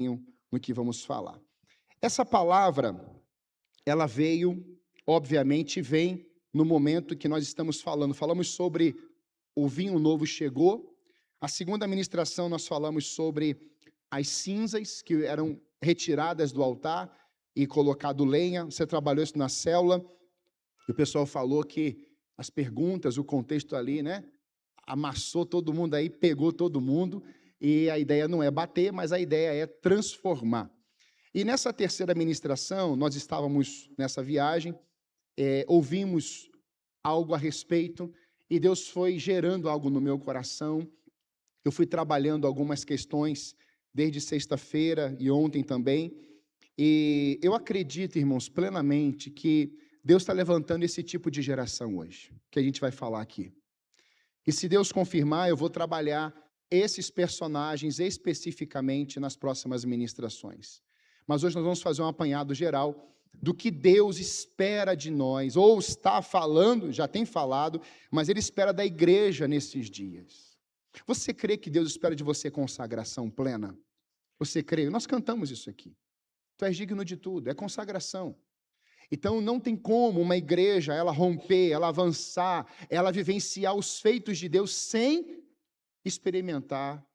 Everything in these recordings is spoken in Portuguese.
no que vamos falar. Essa palavra, ela veio, obviamente, vem no momento que nós estamos falando. Falamos sobre o vinho novo chegou. A segunda ministração nós falamos sobre as cinzas que eram retiradas do altar e colocado lenha. Você trabalhou isso na célula. E o pessoal falou que as perguntas, o contexto ali, né? Amassou todo mundo aí, pegou todo mundo. E a ideia não é bater, mas a ideia é transformar. E nessa terceira ministração, nós estávamos nessa viagem, ouvimos algo a respeito, e Deus foi gerando algo no meu coração. Eu fui trabalhando algumas questões desde sexta-feira e ontem também, e eu acredito, irmãos, plenamente que Deus está levantando esse tipo de geração hoje, que a gente vai falar aqui. E se Deus confirmar, eu vou trabalhar esses personagens especificamente nas próximas ministrações. Mas hoje nós vamos fazer um apanhado geral do que Deus espera de nós, ou está falando, já tem falado, mas Ele espera da igreja nesses dias. Você crê que Deus espera de você consagração plena? Você crê? Nós cantamos isso aqui. Tu és digno de tudo, é consagração. Então não tem como uma igreja, ela romper, ela avançar, ela vivenciar os feitos de Deus sem experimentar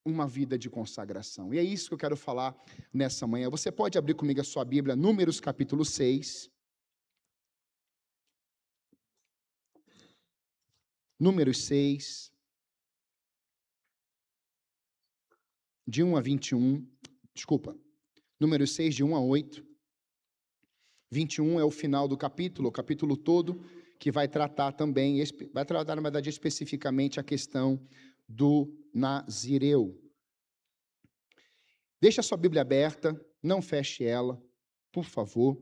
uma vida de consagração. E é isso que eu quero falar nessa manhã. Você pode abrir comigo a sua Bíblia, Números capítulo 6. Números 6, de 1 a 21. Desculpa. Números 6, de 1 a 8. 21 é o final do capítulo, o capítulo todo, que vai tratar também, na verdade, especificamente a questão do Nazireu. Deixa a sua Bíblia aberta, não feche ela, por favor.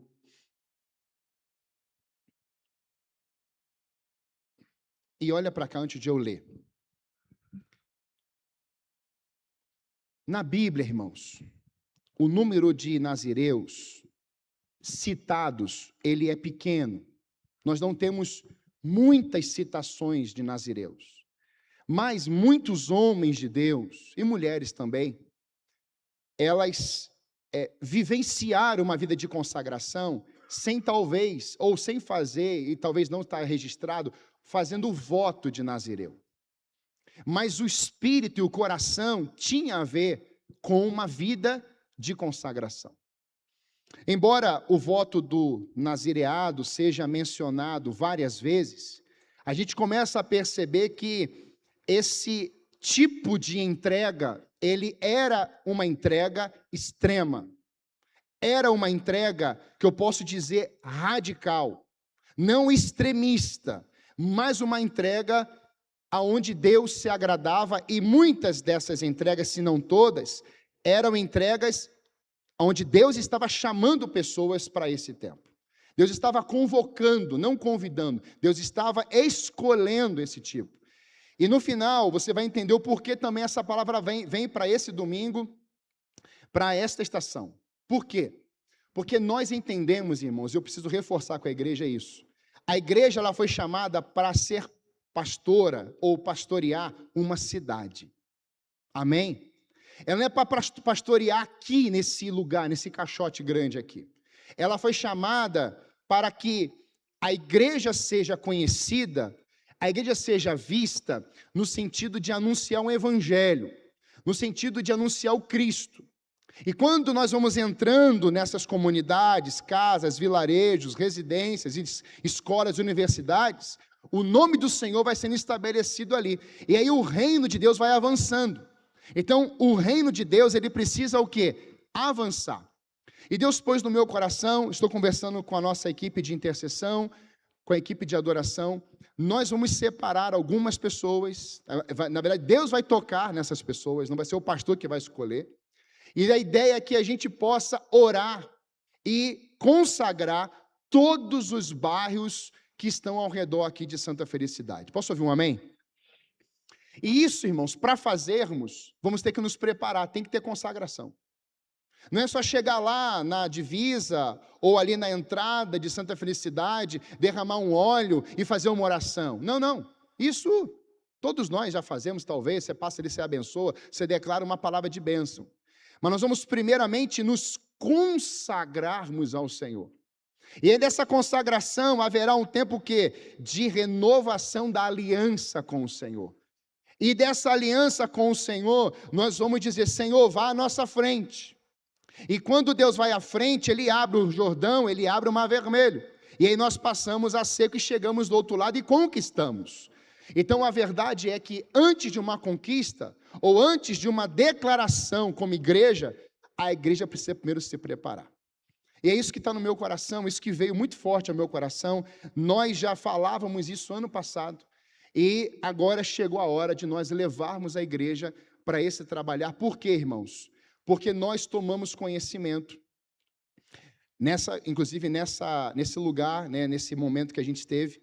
E olha para cá antes de eu ler. Na Bíblia, irmãos, o número de nazireus citados, ele é pequeno. Nós não temos muitas citações de nazireus. Mas muitos homens de Deus, e mulheres também, elas vivenciaram uma vida de consagração sem talvez, ou sem fazer, e talvez não está registrado, fazendo o voto de nazireu. Mas o espírito e o coração tinha a ver com uma vida de consagração. Embora o voto do nazireado seja mencionado várias vezes, a gente começa a perceber que esse tipo de entrega, ele era uma entrega extrema. Era uma entrega que eu posso dizer radical, não extremista, mas uma entrega aonde Deus se agradava, e muitas dessas entregas, se não todas, eram entregas onde Deus estava chamando pessoas para esse tempo. Deus estava convocando, não convidando. Deus estava escolhendo esse tipo. E no final, você vai entender o porquê também essa palavra vem para esse domingo, para esta estação. Por quê? Porque nós entendemos, irmãos, eu preciso reforçar com a igreja isso. A igreja ela foi chamada para ser pastora ou pastorear uma cidade. Amém? Ela não é para pastorear aqui nesse lugar, nesse caixote grande aqui. Ela foi chamada para que a igreja seja conhecida, a igreja seja vista no sentido de anunciar um evangelho, no sentido de anunciar o Cristo. E quando nós vamos entrando nessas comunidades, casas, vilarejos, residências, escolas, universidades, o nome do Senhor vai sendo estabelecido ali. E aí o reino de Deus vai avançando. Então, o reino de Deus, ele precisa o quê? Avançar. E Deus pôs no meu coração, estou conversando com a nossa equipe de intercessão, com a equipe de adoração, nós vamos separar algumas pessoas, na verdade, Deus vai tocar nessas pessoas, não vai ser o pastor que vai escolher, e a ideia é que a gente possa orar e consagrar todos os bairros que estão ao redor aqui de Santa Felicidade. Posso ouvir um amém? E isso, irmãos, para fazermos, vamos ter que nos preparar, tem que ter consagração. Não é só chegar lá na divisa ou ali na entrada de Santa Felicidade, derramar um óleo e fazer uma oração. Não, não. Isso todos nós já fazemos, talvez. Você passa ali, você abençoa, você declara uma palavra de bênção. mas nós vamos primeiramente nos consagrarmos ao Senhor. E aí dessa consagração haverá um tempo que de renovação da aliança com o Senhor. E dessa aliança com o Senhor, nós vamos dizer: Senhor, vá à nossa frente. E quando Deus vai à frente, Ele abre o Jordão, Ele abre o Mar Vermelho. E aí nós passamos a seco e chegamos do outro lado e conquistamos. Então a verdade é que antes de uma conquista, ou antes de uma declaração como igreja, a igreja precisa primeiro se preparar. E é isso que está no meu coração, isso que veio muito forte ao meu coração. Nós já falávamos isso ano passado, e agora chegou a hora de nós levarmos a igreja para esse trabalhar. Por quê, irmãos? Porque nós tomamos conhecimento, inclusive nesse lugar, né, nesse momento que a gente esteve,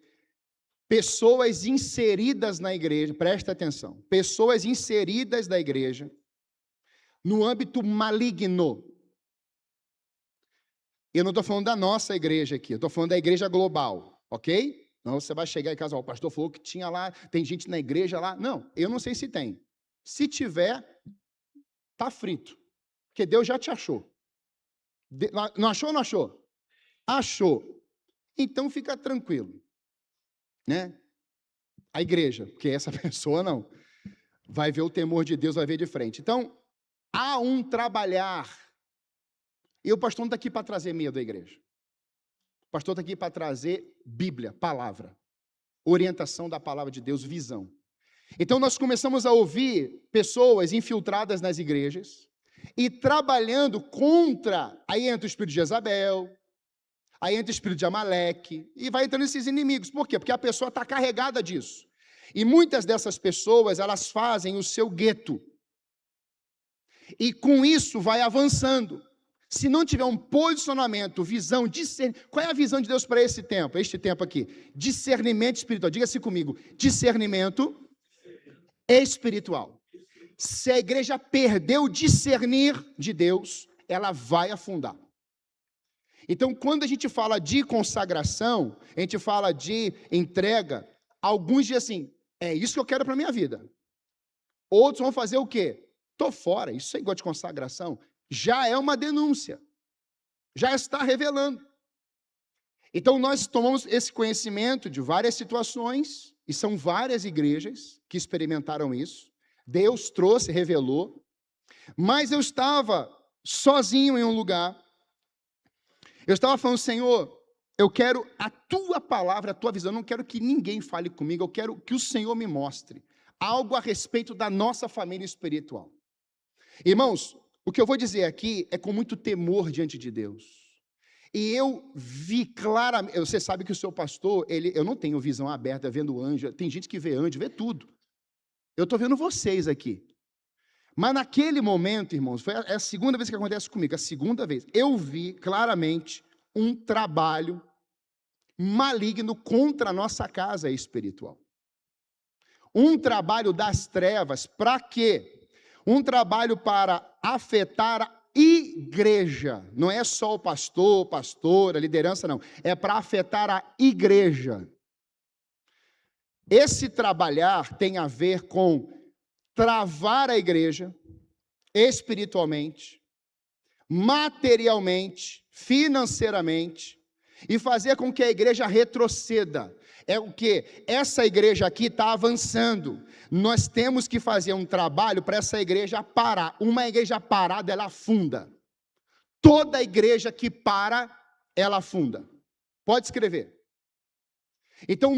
pessoas inseridas na igreja, presta atenção, pessoas inseridas da igreja, no âmbito maligno. Eu não estou falando da nossa igreja aqui, eu estou falando da igreja global, ok? Não, você vai chegar em casa, o pastor falou que tinha lá, tem gente na igreja lá. Não, eu não sei se tem. Se tiver, está frito, porque Deus já te achou. Não achou ou não achou? Achou. Então fica tranquilo, né? A igreja, porque essa pessoa não. Vai ver o temor de Deus, vai ver de frente. Então, há um trabalhar. E o pastor não está aqui para trazer medo à igreja. O pastor está aqui para trazer Bíblia, palavra, orientação da palavra de Deus, visão. Então nós começamos a ouvir pessoas infiltradas nas igrejas e trabalhando contra, aí entra o espírito de Jezabel, aí entra o espírito de Amaleque, e vai entrando esses inimigos. Por quê? Porque a pessoa está carregada disso. E muitas dessas pessoas, elas fazem o seu gueto. E com isso vai avançando. Se não tiver um posicionamento, visão, discernimento. Qual é a visão de Deus para esse tempo? Este tempo aqui. Discernimento espiritual. Diga-se comigo. Discernimento espiritual. Se a igreja perdeu o discernir de Deus, ela vai afundar. Então, quando a gente fala de consagração, a gente fala de entrega, alguns dizem assim: é isso que eu quero para a minha vida. Outros vão fazer o quê? Estou fora. Isso é igual de consagração. Já é uma denúncia, já está revelando. Então nós tomamos esse conhecimento de várias situações, e são várias igrejas que experimentaram isso. Deus trouxe, revelou, mas eu estava sozinho em um lugar, eu estava falando: Senhor, eu quero a tua palavra, a tua visão, eu não quero que ninguém fale comigo, eu quero que o Senhor me mostre algo a respeito da nossa família espiritual. Irmãos, o que eu vou dizer aqui é com muito temor diante de Deus. E eu vi claramente, você sabe que o seu pastor, eu não tenho visão aberta, vendo anjo, tem gente que vê anjo, vê tudo. Eu estou vendo vocês aqui. Mas naquele momento, irmãos, é a segunda vez que acontece comigo, a segunda vez, eu vi claramente um trabalho maligno contra a nossa casa espiritual. Um trabalho das trevas, para quê? Um trabalho para afetar a igreja, não é só o pastor, pastora, liderança, não, é para afetar a igreja. Esse trabalhar tem a ver com travar a igreja espiritualmente, materialmente, financeiramente, e fazer com que a igreja retroceda. É o que? Essa igreja aqui está avançando. Nós temos que fazer um trabalho para essa igreja parar. Uma igreja parada, ela afunda. Toda igreja que para, ela afunda. Pode escrever. Então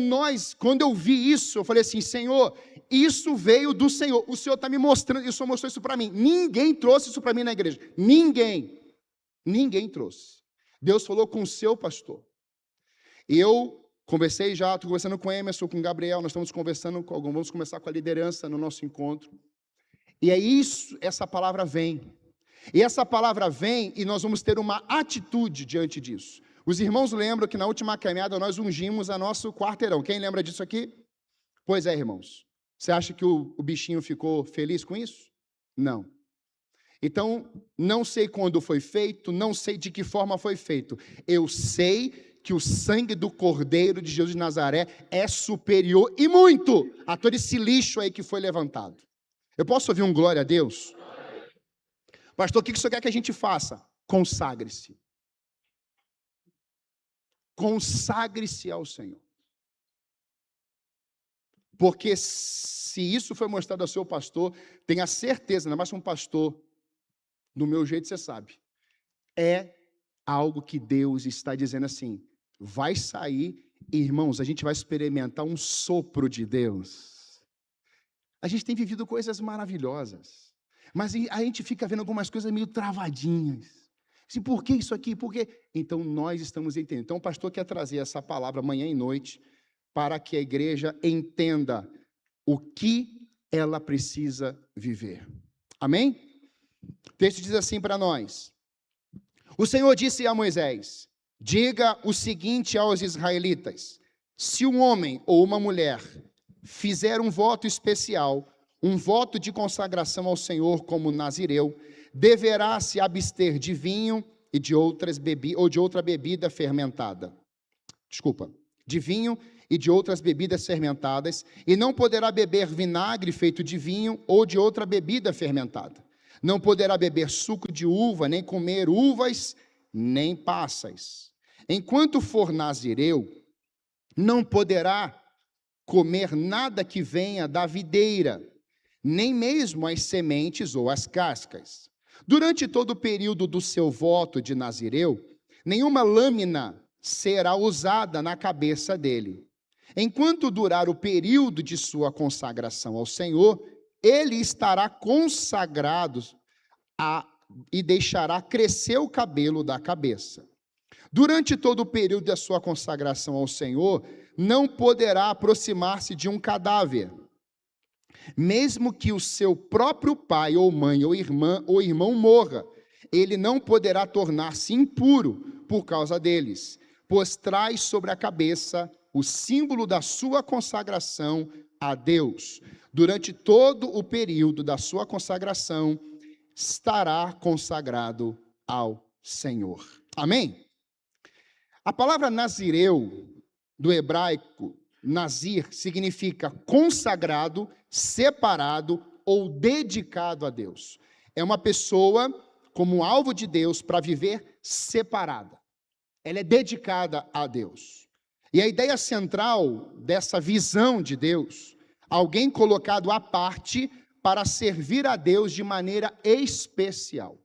quando eu vi isso, eu falei assim: Senhor, isso veio do Senhor. O Senhor está me mostrando, o Senhor mostrou isso para mim. Ninguém trouxe isso para mim na igreja. Ninguém trouxe. Deus falou com o seu pastor. E eu conversei já, estou conversando com o Emerson, com o Gabriel, nós estamos conversando com algum, vamos começar com a liderança no nosso encontro. E é isso, essa palavra vem. E essa palavra vem e nós vamos ter uma atitude diante disso. Os irmãos lembram que na última caminhada nós ungimos a nosso quarteirão. Quem lembra disso aqui? Pois é, irmãos. Você acha que o bichinho ficou feliz com isso? Não. Então, não sei quando foi feito, não sei de que forma foi feito. Eu sei que o sangue do Cordeiro de Jesus de Nazaré é superior e muito a todo esse lixo aí que foi levantado. Eu posso ouvir um glória a Deus? Pastor, o que o senhor quer que a gente faça? Consagre-se. Consagre-se ao Senhor. Porque se isso foi mostrado ao seu pastor, tenha certeza, ainda mais um pastor, do meu jeito você sabe, é algo que Deus está dizendo assim, vai sair, irmãos, a gente vai experimentar um sopro de Deus. A gente tem vivido coisas maravilhosas, mas a gente fica vendo algumas coisas meio travadinhas. Assim, por que isso aqui? Por quê? Então, nós estamos entendendo. Então, o pastor quer trazer essa palavra manhã e noite para que a igreja entenda o que ela precisa viver. Amém? O texto diz assim para nós. O Senhor disse a Moisés, diga o seguinte aos israelitas, se um homem ou uma mulher fizer um voto especial, um voto de consagração ao Senhor como nazireu, deverá se abster de vinho e de outras ou de outra bebida fermentada. De vinho e de outras bebidas fermentadas, e não poderá beber vinagre feito de vinho ou de outra bebida fermentada. Não poderá beber suco de uva, nem comer uvas, nem passas. Enquanto for nazireu, não poderá comer nada que venha da videira, nem mesmo as sementes ou as cascas. Durante todo o período do seu voto de nazireu, nenhuma lâmina será usada na cabeça dele. Enquanto durar o período de sua consagração ao Senhor, ele estará consagrado e deixará crescer o cabelo da cabeça. Durante todo o período da sua consagração ao Senhor, não poderá aproximar-se de um cadáver. Mesmo que o seu próprio pai ou mãe ou irmão morra, ele não poderá tornar-se impuro por causa deles, pois traz sobre a cabeça o símbolo da sua consagração a Deus. Durante todo o período da sua consagração, estará consagrado ao Senhor. Amém? A palavra nazireu, do hebraico, nazir, significa consagrado, separado ou dedicado a Deus. É uma pessoa como alvo de Deus para viver separada. Ela é dedicada a Deus. E a ideia central dessa visão de Deus, alguém colocado à parte para servir a Deus de maneira especial.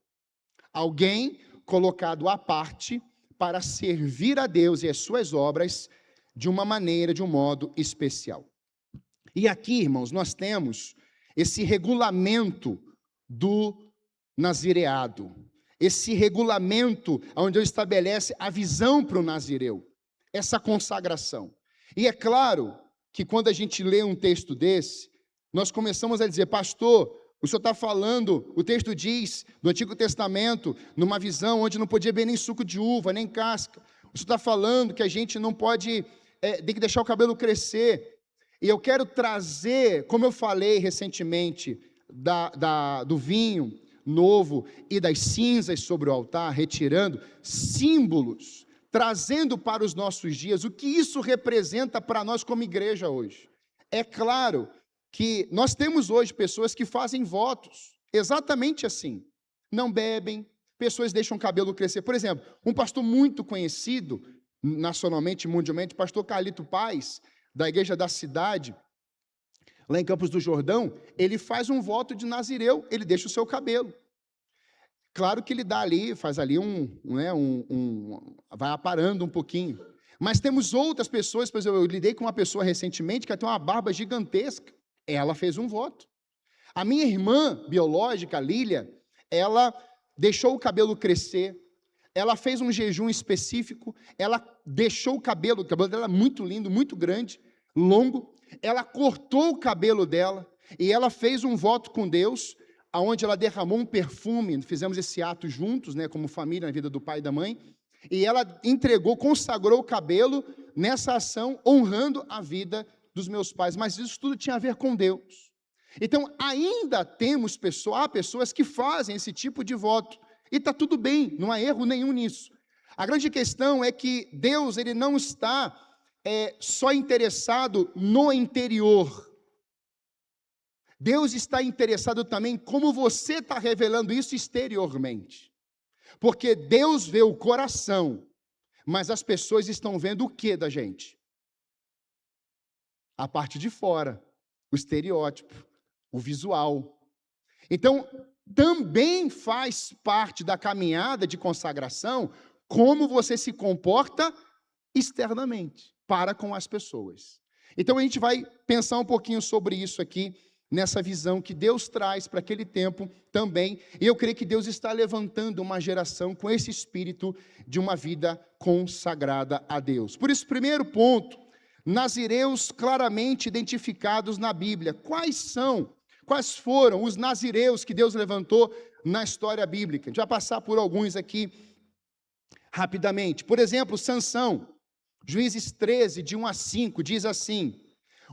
Alguém colocado à parte para servir a Deus e as suas obras de uma maneira, de um modo especial. E aqui, irmãos, nós temos esse regulamento do nazireado, esse regulamento onde Deus estabelece a visão para o nazireu, essa consagração. E é claro que quando a gente lê um texto desse, nós começamos a dizer, pastor, o senhor está falando, o texto diz, do Antigo Testamento, numa visão onde não podia beber nem suco de uva, nem casca. O senhor está falando que a gente não pode, tem que deixar o cabelo crescer. E eu quero trazer, como eu falei recentemente, do vinho novo e das cinzas sobre o altar, retirando símbolos, trazendo para os nossos dias o que isso representa para nós como igreja hoje. É claro que nós temos hoje pessoas que fazem votos, exatamente assim, não bebem, pessoas deixam o cabelo crescer. Por exemplo, um pastor muito conhecido, nacionalmente, mundialmente, pastor Carlito Paz, da igreja da cidade, lá em Campos do Jordão, ele faz um voto de nazireu, ele deixa o seu cabelo. Claro que ele dá ali, faz ali vai aparando um pouquinho. Mas temos outras pessoas, por exemplo, eu lidei com uma pessoa recentemente que tem uma barba gigantesca. Ela fez um voto. A minha irmã biológica, Lília, ela deixou o cabelo crescer, ela fez um jejum específico, ela deixou o cabelo dela é muito lindo, muito grande, longo, ela cortou o cabelo dela e ela fez um voto com Deus, aonde ela derramou um perfume, fizemos esse ato juntos, como família, na vida do pai e da mãe, e ela entregou, consagrou o cabelo nessa ação, honrando a vida dos meus pais, mas isso tudo tinha a ver com Deus. Então, ainda há pessoas que fazem esse tipo de voto, e está tudo bem, não há erro nenhum nisso. A grande questão é que Deus, ele não está só interessado no interior. Deus está interessado também como você está revelando isso exteriormente. Porque Deus vê o coração, mas as pessoas estão vendo o que da gente? A parte de fora, o estereótipo, o visual. Então, também faz parte da caminhada de consagração como você se comporta externamente, para com as pessoas. Então, a gente vai pensar um pouquinho sobre isso aqui, nessa visão que Deus traz para aquele tempo também, e eu creio que Deus está levantando uma geração com esse espírito de uma vida consagrada a Deus. Por isso, primeiro ponto, nazireus claramente identificados na Bíblia. Quais foram os nazireus que Deus levantou na história bíblica? A gente vai passar por alguns aqui rapidamente. Por exemplo, Sansão, Juízes 13, de 1 a 5, diz assim: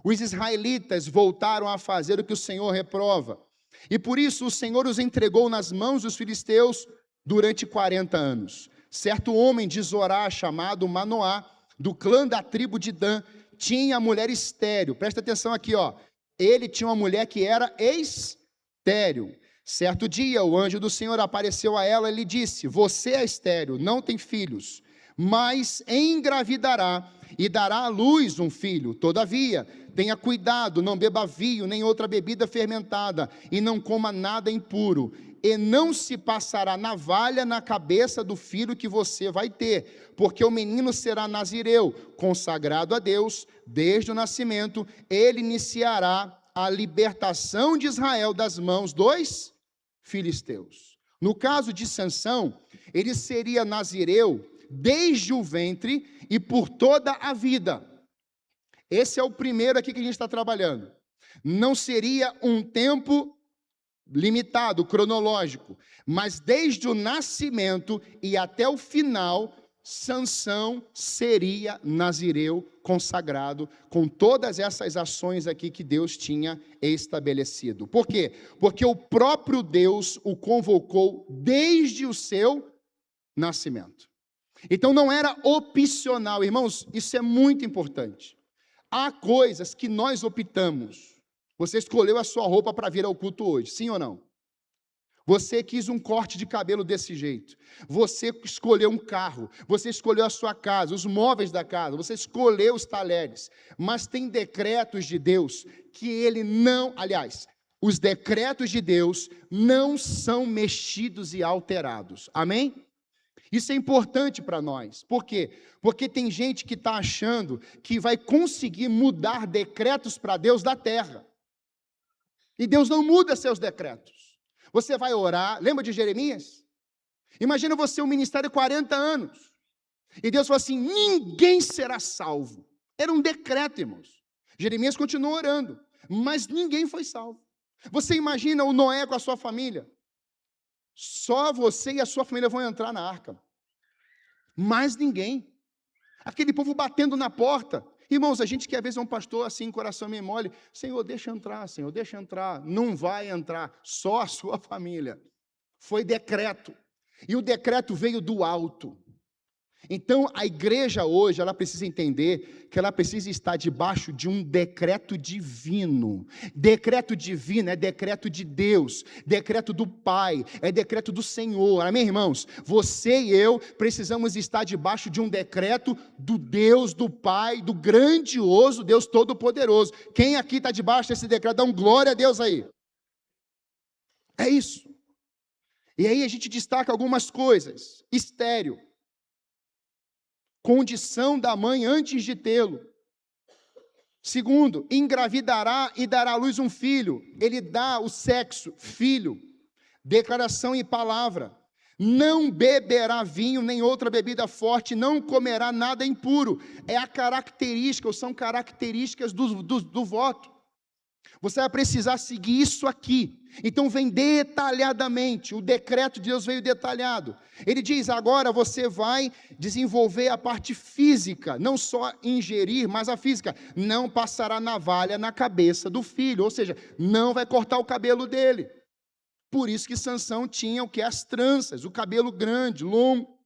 os israelitas voltaram a fazer o que o Senhor reprova, e por isso o Senhor os entregou nas mãos dos filisteus durante 40 anos. Certo homem de Zorá, chamado Manoá, do clã da tribo de Dan, tinha a mulher estéril. Presta atenção aqui, ó. Ele tinha uma mulher que era estéril. Certo dia, o anjo do Senhor apareceu a ela e lhe disse: você é estéril, não tem filhos, mas engravidará e dará à luz um filho. Todavia, tenha cuidado, não beba vinho, nem outra bebida fermentada, e não coma nada impuro, e não se passará navalha na cabeça do filho que você vai ter, porque o menino será nazireu, consagrado a Deus, desde o nascimento. Ele iniciará a libertação de Israel das mãos dos filisteus. No caso de Sansão, ele seria nazireu desde o ventre e por toda a vida. Esse é o primeiro aqui que a gente está trabalhando. Não seria um tempo limitado, cronológico, mas desde o nascimento e até o final, Sansão seria nazireu consagrado, com todas essas ações aqui que Deus tinha estabelecido. Por quê? Porque o próprio Deus o convocou desde o seu nascimento. Então não era opcional, irmãos, isso é muito importante. Há coisas que nós optamos. Você escolheu a sua roupa para vir ao culto hoje, sim ou não? Você quis um corte de cabelo desse jeito. Você escolheu um carro. Você escolheu a sua casa, os móveis da casa. Você escolheu os talheres. Mas tem decretos de Deus que ele não... Aliás, os decretos de Deus não são mexidos e alterados. Amém? Isso é importante para nós. Por quê? Porque tem gente que está achando que vai conseguir mudar decretos para Deus da terra. E Deus não muda seus decretos. Você vai orar, lembra de Jeremias? Imagina você um ministério de 40 anos. E Deus falou assim: ninguém será salvo. Era um decreto, irmãos. Jeremias continuou orando, mas ninguém foi salvo. Você imagina o Noé com a sua família? Só você e a sua família vão entrar na arca. Mais ninguém. Aquele povo batendo na porta. Irmãos, a gente que às vezes é um pastor assim, coração meio mole: Senhor, deixa entrar, Senhor, deixa entrar. Não vai entrar, só a sua família. Foi decreto. E o decreto veio do alto. Então, a igreja hoje, ela precisa entender que ela precisa estar debaixo de um decreto divino. Decreto divino é decreto de Deus, decreto do Pai, é decreto do Senhor. Amém, irmãos? Você e eu precisamos estar debaixo de um decreto do Deus, do Pai, do grandioso Deus Todo-Poderoso. Quem aqui está debaixo desse decreto, dá um glória a Deus aí. É isso. E aí a gente destaca algumas coisas. Estéril. Condição da mãe antes de tê-lo. Segundo, engravidará e dará à luz um filho. Ele dá o sexo, filho. Declaração e palavra. Não beberá vinho nem outra bebida forte, não comerá nada impuro. É a característica, ou são características do voto. Você vai precisar seguir isso aqui. Então vem detalhadamente, o decreto de Deus veio detalhado. Ele diz: agora você vai desenvolver a parte física, não só ingerir, mas a física. Não passará navalha na cabeça do filho, ou seja, não vai cortar o cabelo dele. Por isso que Sansão tinha o que? As tranças, o cabelo grande, longo.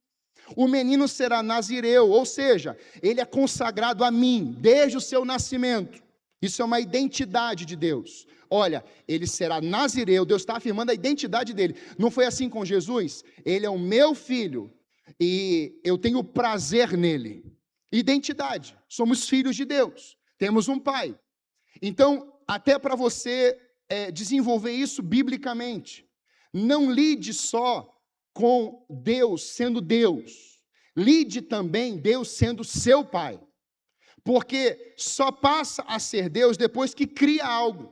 O menino será nazireu, ou seja, ele é consagrado a mim, desde o seu nascimento. Isso é uma identidade de Deus. Olha, ele será nazireu, Deus está afirmando a identidade dele. Não foi assim com Jesus? Ele é o meu filho e eu tenho prazer nele. Identidade, somos filhos de Deus, temos um pai. Então, até para você desenvolver isso biblicamente, não lide só com Deus sendo Deus, lide também Deus sendo seu pai. Porque só passa a ser Deus depois que cria algo.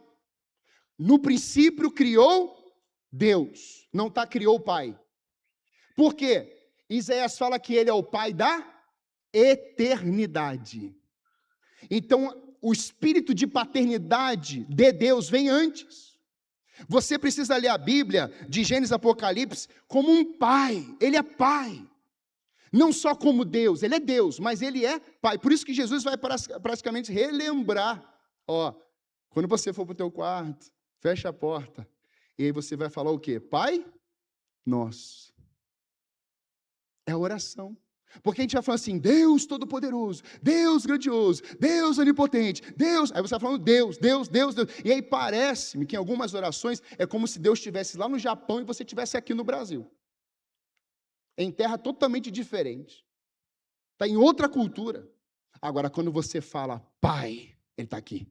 No princípio criou Deus, não criou o Pai. Por quê? Isaías fala que ele é o Pai da eternidade. Então, o espírito de paternidade de Deus vem antes. Você precisa ler a Bíblia, de Gênesis a Apocalipse, como um pai. Ele é pai. Não só como Deus, ele é Deus, mas ele é pai. Por isso que Jesus vai praticamente relembrar. Quando você for para o teu quarto, fecha a porta, e aí você vai falar o quê? Pai nosso. É a oração. Porque a gente vai falando assim, Deus Todo-Poderoso, Deus Grandioso, Deus Onipotente, Deus... Aí você vai falando Deus, Deus, Deus, Deus. E aí parece-me que em algumas orações é como se Deus estivesse lá no Japão e você estivesse aqui no Brasil. Em terra totalmente diferente. Está em outra cultura. Agora, quando você fala, Pai, Ele está aqui.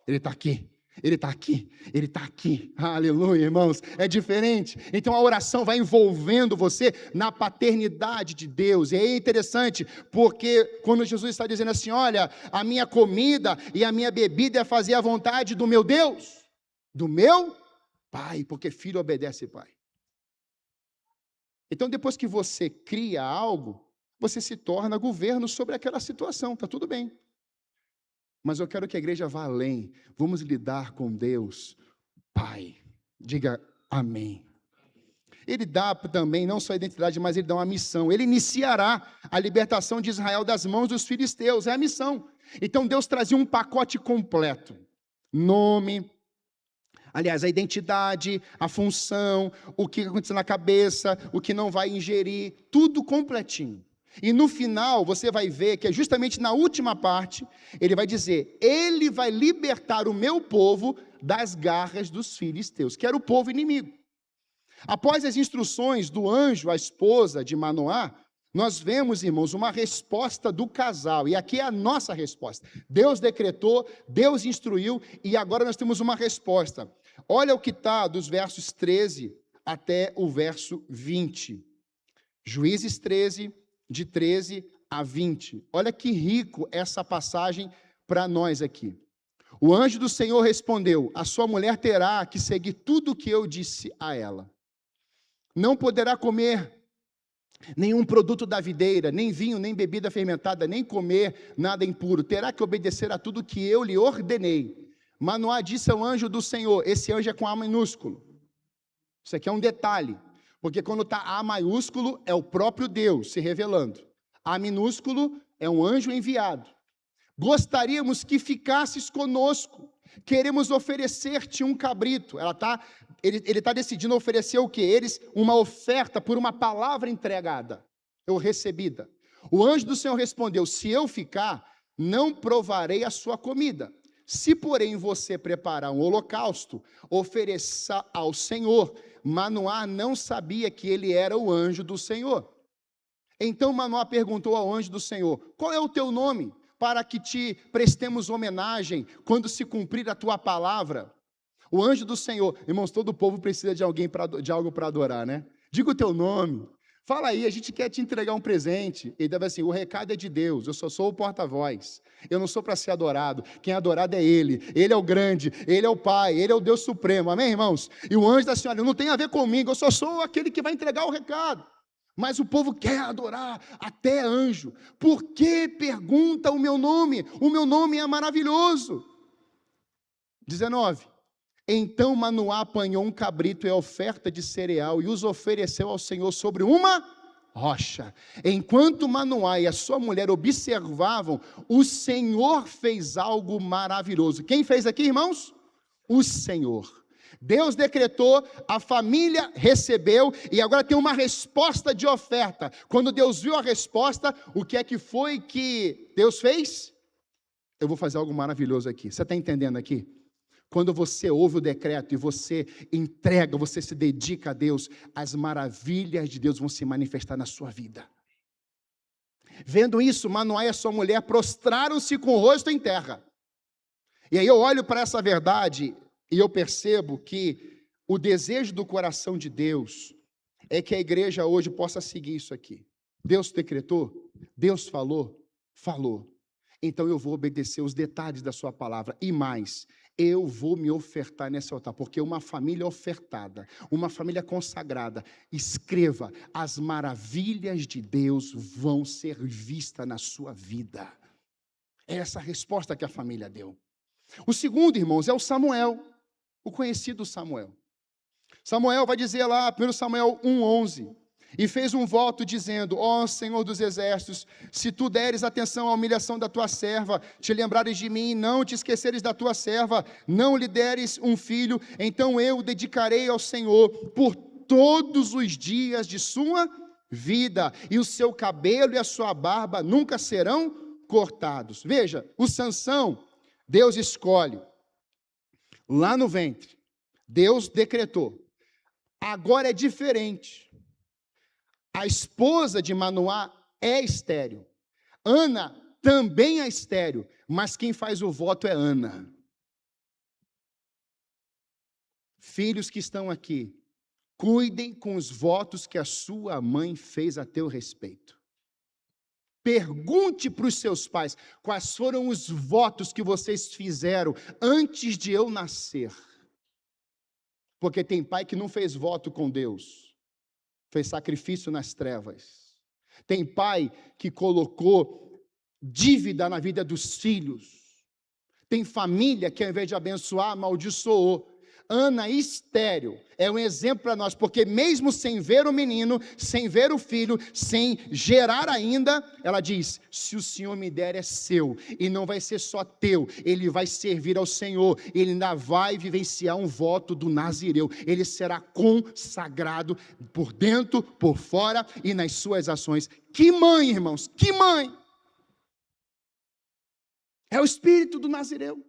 Ele está aqui. Ele está aqui. Ele está aqui. Aleluia, irmãos. É diferente. Então, a oração vai envolvendo você na paternidade de Deus. E é interessante, porque quando Jesus está dizendo assim, olha, a minha comida e a minha bebida é fazer a vontade do meu Deus, do meu Pai, porque filho obedece Pai. Então, depois que você cria algo, você se torna governo sobre aquela situação, está tudo bem. Mas eu quero que a igreja vá além. Vamos lidar com Deus, Pai. Diga amém. Ele dá também, não só a identidade, mas ele dá uma missão. Ele iniciará a libertação de Israel das mãos dos filisteus, é a missão. Então, Deus trazia um pacote completo. Nome... Aliás, a identidade, a função, o que aconteceu na cabeça, o que não vai ingerir, tudo completinho. E no final, você vai ver que é justamente na última parte, ele vai dizer, ele vai libertar o meu povo das garras dos filisteus, que era o povo inimigo. Após as instruções do anjo, a esposa de Manoá, nós vemos, irmãos, uma resposta do casal, e aqui é a nossa resposta. Deus decretou, Deus instruiu, e agora nós temos uma resposta. Olha o que está dos versos 13 até o verso 20. Juízes 13, de 13 a 20. Olha que rico essa passagem para nós aqui. O anjo do Senhor respondeu, a sua mulher terá que seguir tudo o que eu disse a ela. Não poderá comer nenhum produto da videira, nem vinho, nem bebida fermentada, nem comer nada impuro. Terá que obedecer a tudo que eu lhe ordenei. Manoá disse ao anjo do Senhor, esse anjo é com A minúsculo. Isso aqui é um detalhe, porque quando está A maiúsculo, é o próprio Deus se revelando. A minúsculo é um anjo enviado. Gostaríamos que ficasses conosco, queremos oferecer-te um cabrito. Ele está decidindo oferecer o quê? Eles, uma oferta por uma palavra entregada, ou recebida. O anjo do Senhor respondeu, se eu ficar, não provarei a sua comida. Se, porém, você preparar um holocausto, ofereça ao Senhor. Manoá não sabia que ele era o anjo do Senhor. Então Manoá perguntou ao anjo do Senhor, qual é o teu nome, para que te prestemos homenagem quando se cumprir a tua palavra? O anjo do Senhor, irmãos, todo o povo precisa de algo para adorar, né? Diga o teu nome, fala aí, a gente quer te entregar um presente. Ele deve assim, o recado é de Deus, eu só sou o porta-voz, eu não sou para ser adorado, quem é adorado é Ele é o grande, Ele é o Pai, Ele é o Deus Supremo, amém, irmãos? E o anjo da Senhora, não tem a ver comigo, eu só sou aquele que vai entregar o recado. Mas o povo quer adorar, até anjo. Por que pergunta o meu nome? O meu nome é maravilhoso. 19. Então Manoá apanhou um cabrito e oferta de cereal e os ofereceu ao Senhor sobre uma rocha. Enquanto Manoá e a sua mulher observavam, o Senhor fez algo maravilhoso. Quem fez aqui, irmãos? O Senhor. Deus decretou, a família recebeu, e agora tem uma resposta de oferta. Quando Deus viu a resposta, o que é que foi que Deus fez? eu vou fazer algo maravilhoso aqui. Você está entendendo aqui? Quando você ouve o decreto e você entrega, você se dedica a Deus, as maravilhas de Deus vão se manifestar na sua vida. Vendo isso, Manoá e a sua mulher prostraram-se com o rosto em terra. E aí eu olho para essa verdade e eu percebo que o desejo do coração de Deus é que a igreja hoje possa seguir isso aqui. Deus decretou, Deus falou, falou. Então eu vou obedecer os detalhes da sua palavra. E mais, eu vou me ofertar nesse altar, porque uma família ofertada, uma família consagrada, escreva, as maravilhas de Deus vão ser vistas na sua vida. É essa a resposta que a família deu. O segundo, irmãos, é o Samuel, o conhecido Samuel. Samuel vai dizer lá, 1 Samuel 1:11, e fez um voto dizendo: ó Senhor dos exércitos, se tu deres atenção à humilhação da tua serva, te lembrares de mim, não te esqueceres da tua serva, não lhe deres um filho, então eu o dedicarei ao Senhor por todos os dias de sua vida, e o seu cabelo e a sua barba nunca serão cortados. Veja, o Sansão, Deus escolhe, lá no ventre, Deus decretou. Agora é diferente. A esposa de Manoá é estéril. Ana também é estéril, mas quem faz o voto é Ana. Filhos que estão aqui, cuidem com os votos que a sua mãe fez a teu respeito. Pergunte para os seus pais quais foram os votos que vocês fizeram antes de eu nascer. Porque tem pai que não fez voto com Deus, fez sacrifício nas trevas. Tem pai que colocou dívida na vida dos filhos. Tem família que, ao invés de abençoar, amaldiçoou. Ana estéril é um exemplo para nós, porque mesmo sem ver o menino, sem ver o filho, sem gerar ainda, ela diz: se o Senhor me der, é seu, e não vai ser só teu, ele vai servir ao Senhor, ele ainda vai vivenciar um voto do Nazireu, ele será consagrado por dentro, por fora e nas suas ações. Que mãe, irmãos, que mãe! É o espírito do Nazireu,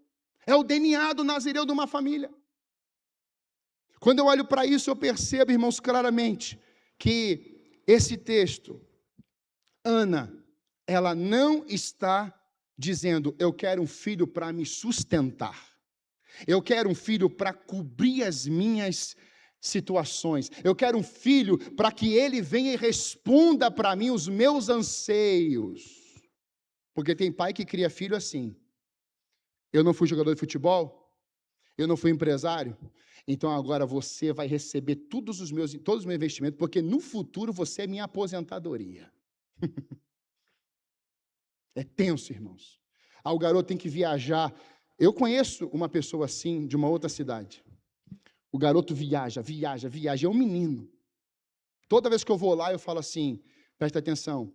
é o DNA do Nazireu de uma família. Quando eu olho para isso, eu percebo, irmãos, claramente, que esse texto, Ana, ela não está dizendo: eu quero um filho para me sustentar, eu quero um filho para cobrir as minhas situações, eu quero um filho para que ele venha e responda para mim os meus anseios. Porque tem pai que cria filho assim: eu não fui jogador de futebol, eu não fui empresário, então agora você vai receber todos os meus investimentos, porque no futuro você é minha aposentadoria. É tenso, irmãos. O garoto tem que viajar. Eu conheço uma pessoa assim, de uma outra cidade. O garoto viaja, é um menino. Toda vez que eu vou lá, eu falo assim: presta atenção,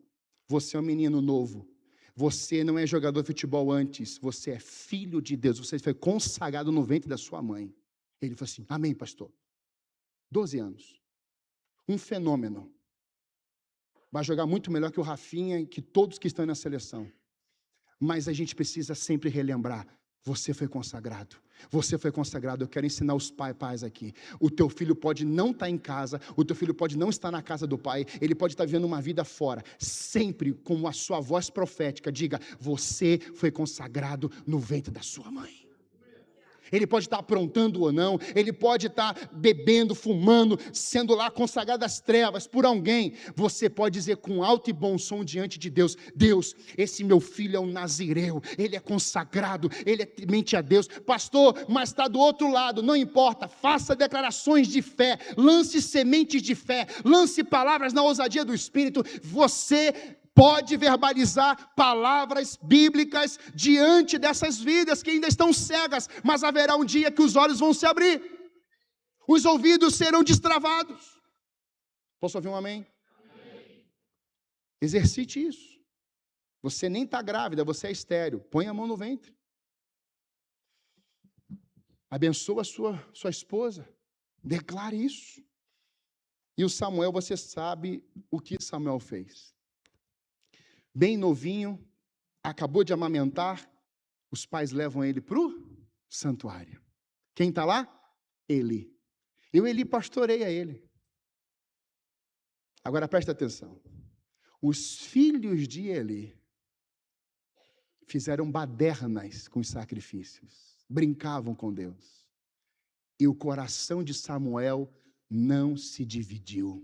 você é um menino novo. Você não é jogador de futebol antes, você é filho de Deus, você foi consagrado no ventre da sua mãe. Ele falou assim: amém, pastor. 12 anos. Um fenômeno. Vai jogar muito melhor que o Rafinha e que todos que estão na seleção. Mas a gente precisa sempre relembrar: você foi consagrado. Você foi consagrado. Eu quero ensinar os pais aqui. O teu filho pode não estar em casa, o teu filho pode não estar na casa do pai, ele pode estar vivendo uma vida fora. Sempre com a sua voz profética, diga: você foi consagrado no ventre da sua mãe. Ele pode estar aprontando ou não, ele pode estar bebendo, fumando, sendo lá consagrado às trevas por alguém. Você pode dizer com alto e bom som diante de Deus: Deus, esse meu filho é um nazireu, ele é consagrado, ele é temente a Deus. Pastor, mas está do outro lado, não importa, faça declarações de fé, lance sementes de fé, lance palavras na ousadia do Espírito. Você pode verbalizar palavras bíblicas diante dessas vidas que ainda estão cegas, mas haverá um dia que os olhos vão se abrir, os ouvidos serão destravados. Posso ouvir um amém? Amém. Exercite isso. Você nem está grávida, você é estéril. Põe a mão no ventre. Abençoa a sua esposa. Declare isso. E o Samuel, você sabe o que Samuel fez. Bem novinho, acabou de amamentar, os pais levam ele para o santuário. Quem está lá? Eli. Eli pastoreia ele. Agora presta atenção. Os filhos de Eli fizeram badernas com os sacrifícios, brincavam com Deus. E o coração de Samuel não se dividiu.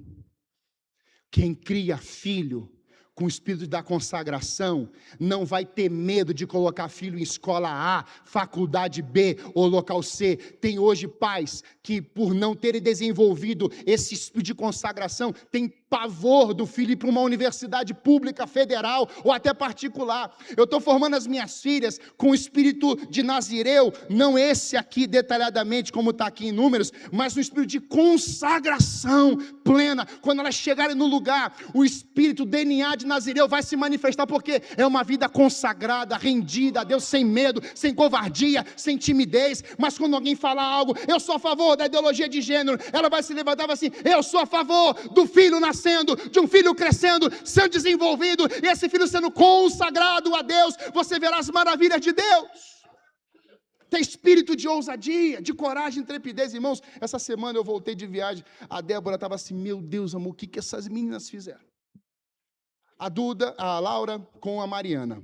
Quem cria filho com o espírito da consagração, não vai ter medo de colocar filho em escola A, faculdade B ou local C. Tem hoje pais que, por não terem desenvolvido esse espírito de consagração, tem pavor do filho ir para uma universidade pública, federal ou até particular. Eu estou formando as minhas filhas com o espírito de Nazireu, não esse aqui detalhadamente, como está aqui em Números, mas um espírito de consagração plena. Quando elas chegarem no lugar, o espírito, o DNA de Nazireu vai se manifestar, porque é uma vida consagrada, rendida a Deus, sem medo, sem covardia, sem timidez. Mas quando alguém falar algo, eu sou a favor da ideologia de gênero, ela vai se levantar e vai assim, eu sou a favor do filho nascendo, de um filho crescendo, sendo desenvolvido, e esse filho sendo consagrado a Deus. Você verá as maravilhas de Deus. Tem espírito de ousadia, de coragem, intrepidez. Irmãos, essa semana eu voltei de viagem, a Débora estava assim, meu Deus, amor, o que essas meninas fizeram? A Duda, a Laura com a Mariana.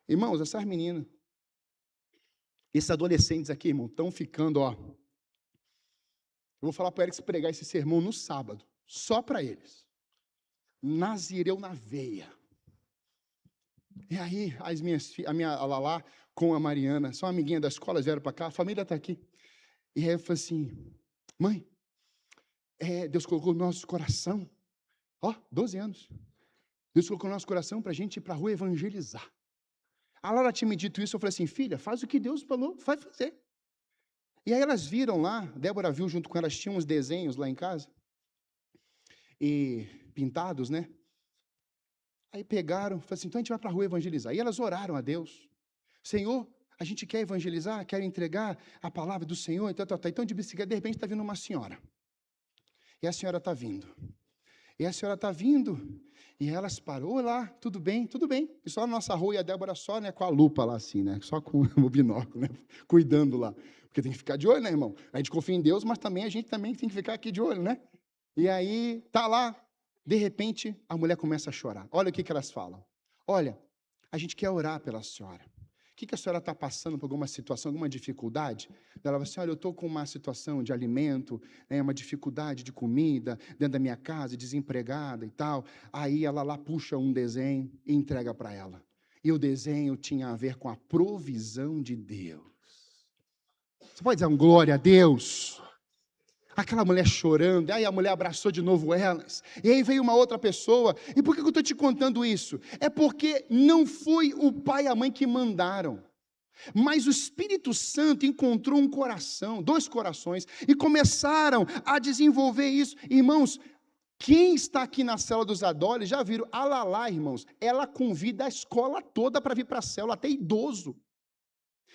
Irmãos, essas meninas, esses adolescentes aqui, irmão, estão ficando, ó. Eu vou falar para eles pregar esse sermão no sábado, só para eles. Nazireu na veia. E aí, as minhas filhas, a Lalá com a Mariana, são amiguinhas da escola, vieram para cá, a família está aqui. E aí eu falei assim, mãe, Deus colocou no nosso coração, 12 anos, Deus colocou no nosso coração para a gente ir para a rua evangelizar. A Laura tinha me dito isso, eu falei assim, filha, faz o que Deus falou, vai fazer. E aí elas viram lá, Débora viu junto com elas, tinham uns desenhos lá em casa, e pintados, né? Aí pegaram, falaram assim, então a gente vai para a rua evangelizar. E elas oraram a Deus, Senhor, a gente quer evangelizar, quer entregar a palavra do Senhor, então de bicicleta, de repente está vindo uma senhora. E a senhora está vindo. E a senhora está vindo, e elas pararam, olá, tudo bem, tudo bem. E só a nossa rua e a Débora só, né, com a lupa lá assim, né, só com o binóculo, né, cuidando lá. Porque tem que ficar de olho, né, irmão? A gente confia em Deus, mas também a gente também tem que ficar aqui de olho, né? E aí, tá lá, de repente, a mulher começa a chorar. Olha o que elas falam. Olha, a gente quer orar pela senhora. O que a senhora está passando por alguma situação, alguma dificuldade? Ela fala assim, olha, eu estou com uma situação de alimento, uma dificuldade de comida, dentro da minha casa, desempregada e tal. Aí ela lá puxa um desenho e entrega para ela. E o desenho tinha a ver com a provisão de Deus. Você pode dizer um glória a Deus? Aquela mulher chorando, aí a mulher abraçou de novo elas, e aí veio uma outra pessoa. E por que eu estou te contando isso? É porque não foi o pai e a mãe que mandaram, mas o Espírito Santo encontrou um coração, 2 corações, e começaram a desenvolver isso. Irmãos, quem está aqui na célula dos adolescentes, já viram, a Lalá, irmãos, ela convida a escola toda para vir para a célula, até idoso.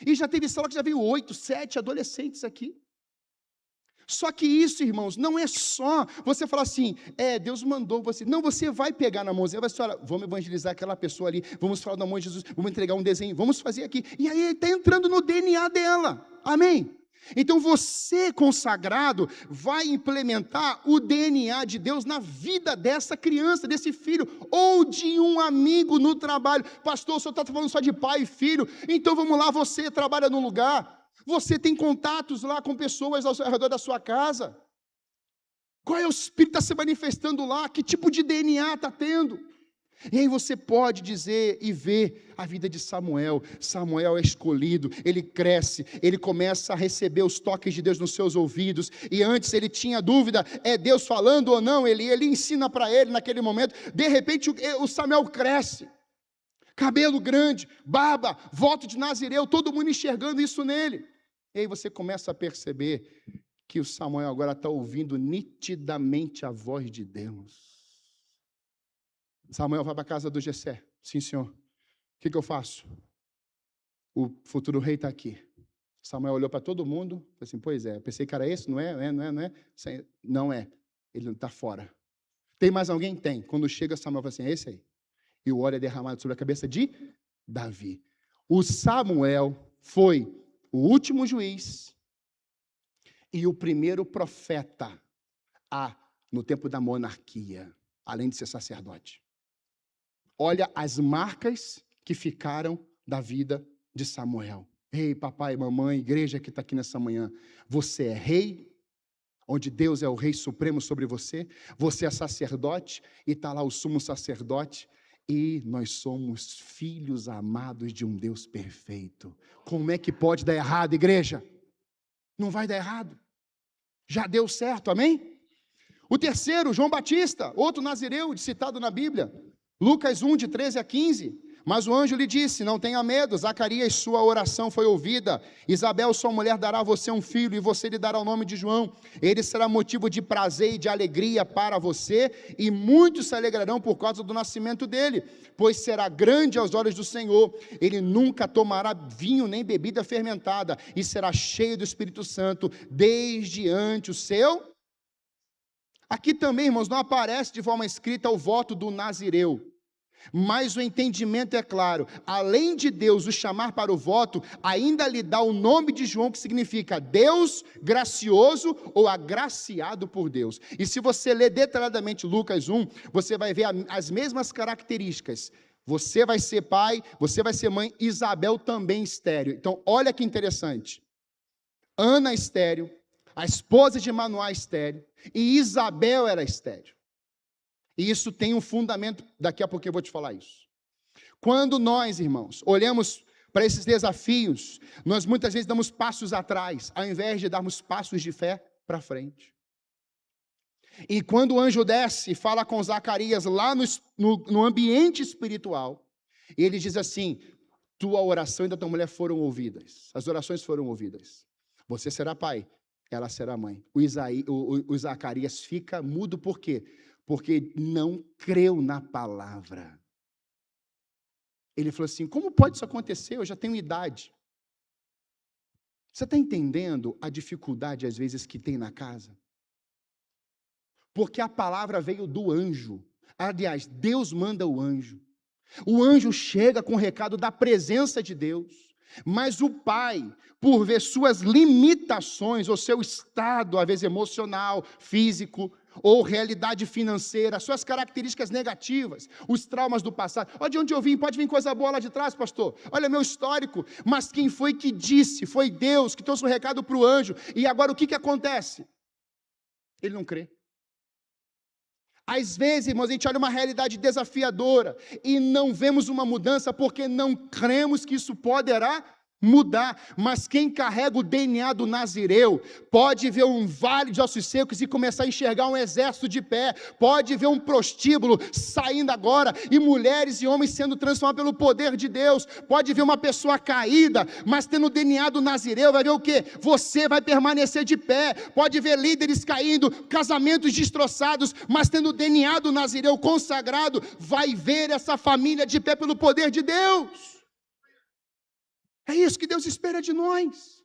E já teve célula que já veio 8, 7 adolescentes aqui. Só que isso, irmãos, não é só você falar assim, Deus mandou você. Não, você vai pegar na mãozinha, vai falar, vamos evangelizar aquela pessoa ali, vamos falar do amor de Jesus, vamos entregar um desenho, vamos fazer aqui. E aí ele está entrando no DNA dela. Amém? Então você, consagrado, vai implementar o DNA de Deus na vida dessa criança, desse filho, ou de um amigo no trabalho. Pastor, o senhor está falando só de pai e filho, então vamos lá, você trabalha num lugar, você tem contatos lá com pessoas ao redor da sua casa. Qual é o espírito que está se manifestando lá? Que tipo de DNA está tendo? E aí você pode dizer e ver a vida de Samuel. Samuel é escolhido, ele cresce, ele começa a receber os toques de Deus nos seus ouvidos. E antes ele tinha dúvida, é Deus falando ou não? Ele ensina para ele naquele momento. De repente o Samuel cresce. Cabelo grande, barba, voto de Nazireu, todo mundo enxergando isso nele. E aí você começa a perceber que o Samuel agora está ouvindo nitidamente a voz de Deus. Samuel vai para a casa do Jessé. Sim, senhor. O que eu faço? O futuro rei está aqui. Samuel olhou para todo mundo, falou assim, pois é, eu pensei que era esse, não é? Não é, ele está fora. Tem mais alguém? Tem. Quando chega, Samuel fala assim, é esse aí. E o óleo é derramado sobre a cabeça de Davi. O Samuel foi o último juiz e o primeiro profeta no tempo da monarquia, além de ser sacerdote. Olha as marcas que ficaram da vida de Samuel. Ei, papai, mamãe, igreja que está aqui nessa manhã, você é rei, onde Deus é o rei supremo sobre você, você é sacerdote, e está lá o sumo sacerdote, e nós somos filhos amados de um Deus perfeito. Como é que pode dar errado, igreja? Não vai dar errado. Já deu certo, amém? O terceiro, João Batista, outro nazireu, citado na Bíblia, Lucas 1, de 13 a 15. Mas o anjo lhe disse: não tenha medo, Zacarias, sua oração foi ouvida. Isabel, sua mulher, dará a você um filho, e você lhe dará o nome de João. Ele será motivo de prazer e de alegria para você, e muitos se alegrarão por causa do nascimento dele, pois será grande aos olhos do Senhor. Ele nunca tomará vinho nem bebida fermentada, e será cheio do Espírito Santo desde antes o seu. Aqui também, irmãos, não aparece de forma escrita o voto do nazireu. Mas o entendimento é claro, além de Deus o chamar para o voto, ainda lhe dá o nome de João, que significa Deus gracioso ou agraciado por Deus. E se você ler detalhadamente Lucas 1, você vai ver as mesmas características. Você vai ser pai, você vai ser mãe, Isabel também estéril. Então olha que interessante, Ana estéril, a esposa de Manoá estéril, e Isabel era estéril. E isso tem um fundamento, daqui a pouco eu vou te falar isso. Quando nós, irmãos, olhamos para esses desafios, nós muitas vezes damos passos atrás, ao invés de darmos passos de fé para frente. E quando o anjo desce e fala com Zacarias lá no ambiente espiritual, ele diz assim: tua oração e da tua mulher foram ouvidas, as orações foram ouvidas. Você será pai, ela será mãe. O Zacarias fica mudo, por quê? Porque não creu na palavra. Ele falou assim: como pode isso acontecer? Eu já tenho idade. Você está entendendo a dificuldade, às vezes, que tem na casa? Porque a palavra veio do anjo. Aliás, Deus manda o anjo. O anjo chega com o recado da presença de Deus. Mas o pai, por ver suas limitações, ou seu estado, às vezes emocional, físico, ou realidade financeira, suas características negativas, os traumas do passado. Olha de onde eu vim, pode vir coisa boa lá de trás, pastor. Olha meu histórico. Mas quem foi que disse? Foi Deus que trouxe o recado para o anjo. E agora o que acontece? Ele não crê. Às vezes, irmãos, a gente olha uma realidade desafiadora e não vemos uma mudança porque não cremos que isso poderá mudar. Mas quem carrega o DNA do nazireu pode ver um vale de ossos secos e começar a enxergar um exército de pé, pode ver um prostíbulo saindo agora e mulheres e homens sendo transformados pelo poder de Deus, pode ver uma pessoa caída, mas tendo o DNA do nazireu, vai ver o quê? Você vai permanecer de pé. Pode ver líderes caindo, casamentos destroçados, mas tendo o DNA do nazireu consagrado, vai ver essa família de pé pelo poder de Deus. É isso que Deus espera de nós.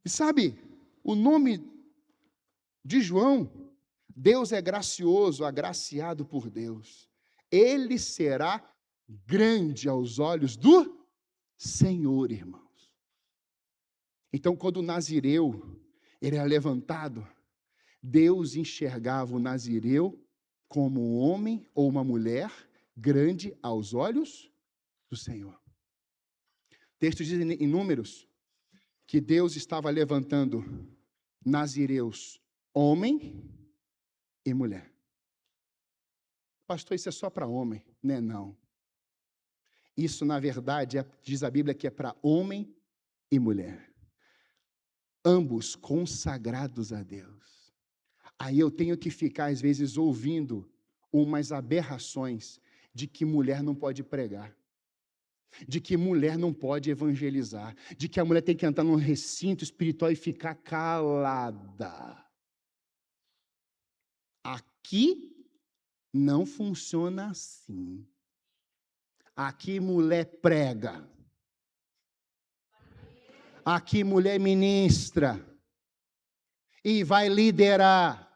E sabe, o nome de João, Deus é gracioso, agraciado por Deus. Ele será grande aos olhos do Senhor, irmãos. Então, quando o nazireu, ele é levantado, Deus enxergava o nazireu como um homem ou uma mulher grande aos olhos do Senhor. O texto diz em Números que Deus estava levantando nazireus, homem e mulher. Pastor, isso é só para homem? Não, não. Isso, na verdade, diz a Bíblia que é para homem e mulher. Ambos consagrados a Deus. Aí eu tenho que ficar, às vezes, ouvindo umas aberrações de que mulher não pode pregar, de que mulher não pode evangelizar, de que a mulher tem que entrar num recinto espiritual e ficar calada. Aqui não funciona assim. Aqui mulher prega. Aqui mulher ministra. E vai liderar.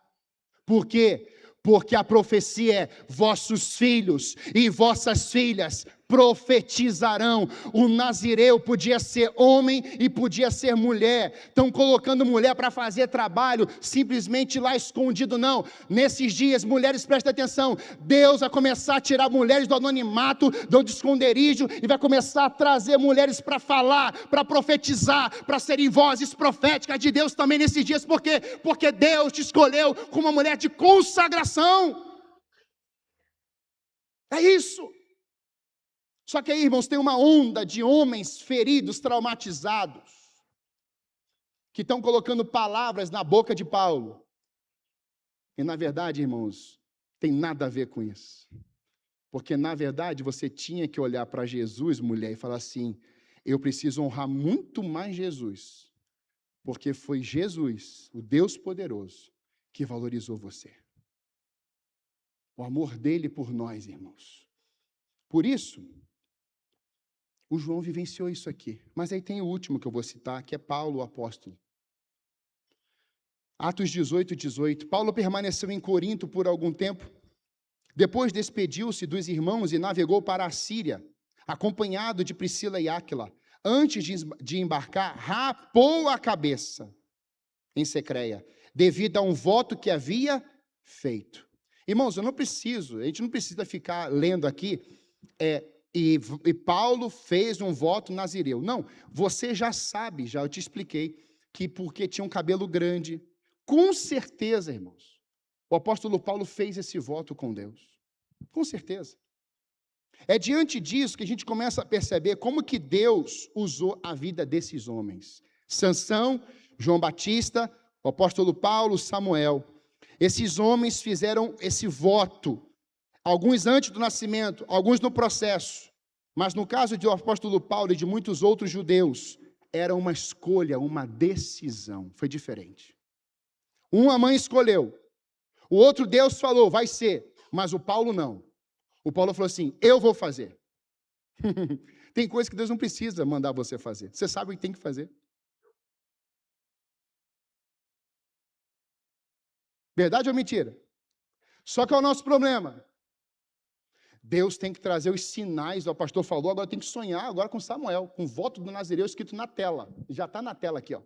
Por quê? Porque a profecia é: vossos filhos e vossas filhas profetizarão. O nazireu podia ser homem e podia ser mulher. Estão colocando mulher para fazer trabalho simplesmente lá escondido, não. Nesses dias, mulheres, prestem atenção, Deus vai começar a tirar mulheres do anonimato, do esconderijo, e vai começar a trazer mulheres para falar, para profetizar, para serem vozes proféticas de Deus também nesses dias. Por quê? Porque Deus te escolheu como uma mulher de consagração. É isso. Só que aí, irmãos, tem uma onda de homens feridos, traumatizados, que estão colocando palavras na boca de Paulo. E na verdade, irmãos, tem nada a ver com isso. Porque na verdade você tinha que olhar para Jesus, mulher, e falar assim: eu preciso honrar muito mais Jesus, porque foi Jesus, o Deus poderoso, que valorizou você. O amor dele por nós, irmãos. Por isso, o João vivenciou isso aqui. Mas aí tem o último que eu vou citar, que é Paulo, o apóstolo. Atos 18. Paulo permaneceu em Corinto por algum tempo. Depois despediu-se dos irmãos e navegou para a Síria, acompanhado de Priscila e Áquila. Antes de embarcar, rapou a cabeça em Secreia, devido a um voto que havia feito. Irmãos, a gente não precisa ficar lendo aqui, e Paulo fez um voto nazireu. Não, você já sabe, eu te expliquei, que porque tinha um cabelo grande, com certeza, irmãos, o apóstolo Paulo fez esse voto com Deus. Com certeza. É diante disso que a gente começa a perceber como que Deus usou a vida desses homens. Sansão, João Batista, o apóstolo Paulo, Samuel. Esses homens fizeram esse voto, alguns antes do nascimento, alguns no processo. Mas no caso do apóstolo Paulo e de muitos outros judeus, era uma escolha, uma decisão. Foi diferente. Uma mãe escolheu, o outro Deus falou, vai ser, mas o Paulo não. O Paulo falou assim, eu vou fazer. Tem coisa que Deus não precisa mandar você fazer. Você sabe o que tem que fazer. Verdade ou mentira? Só que é o nosso problema. Deus tem que trazer os sinais, o pastor falou, agora tem que sonhar agora com Samuel, com o voto do Nazireu escrito na tela. Já está na tela aqui, ó.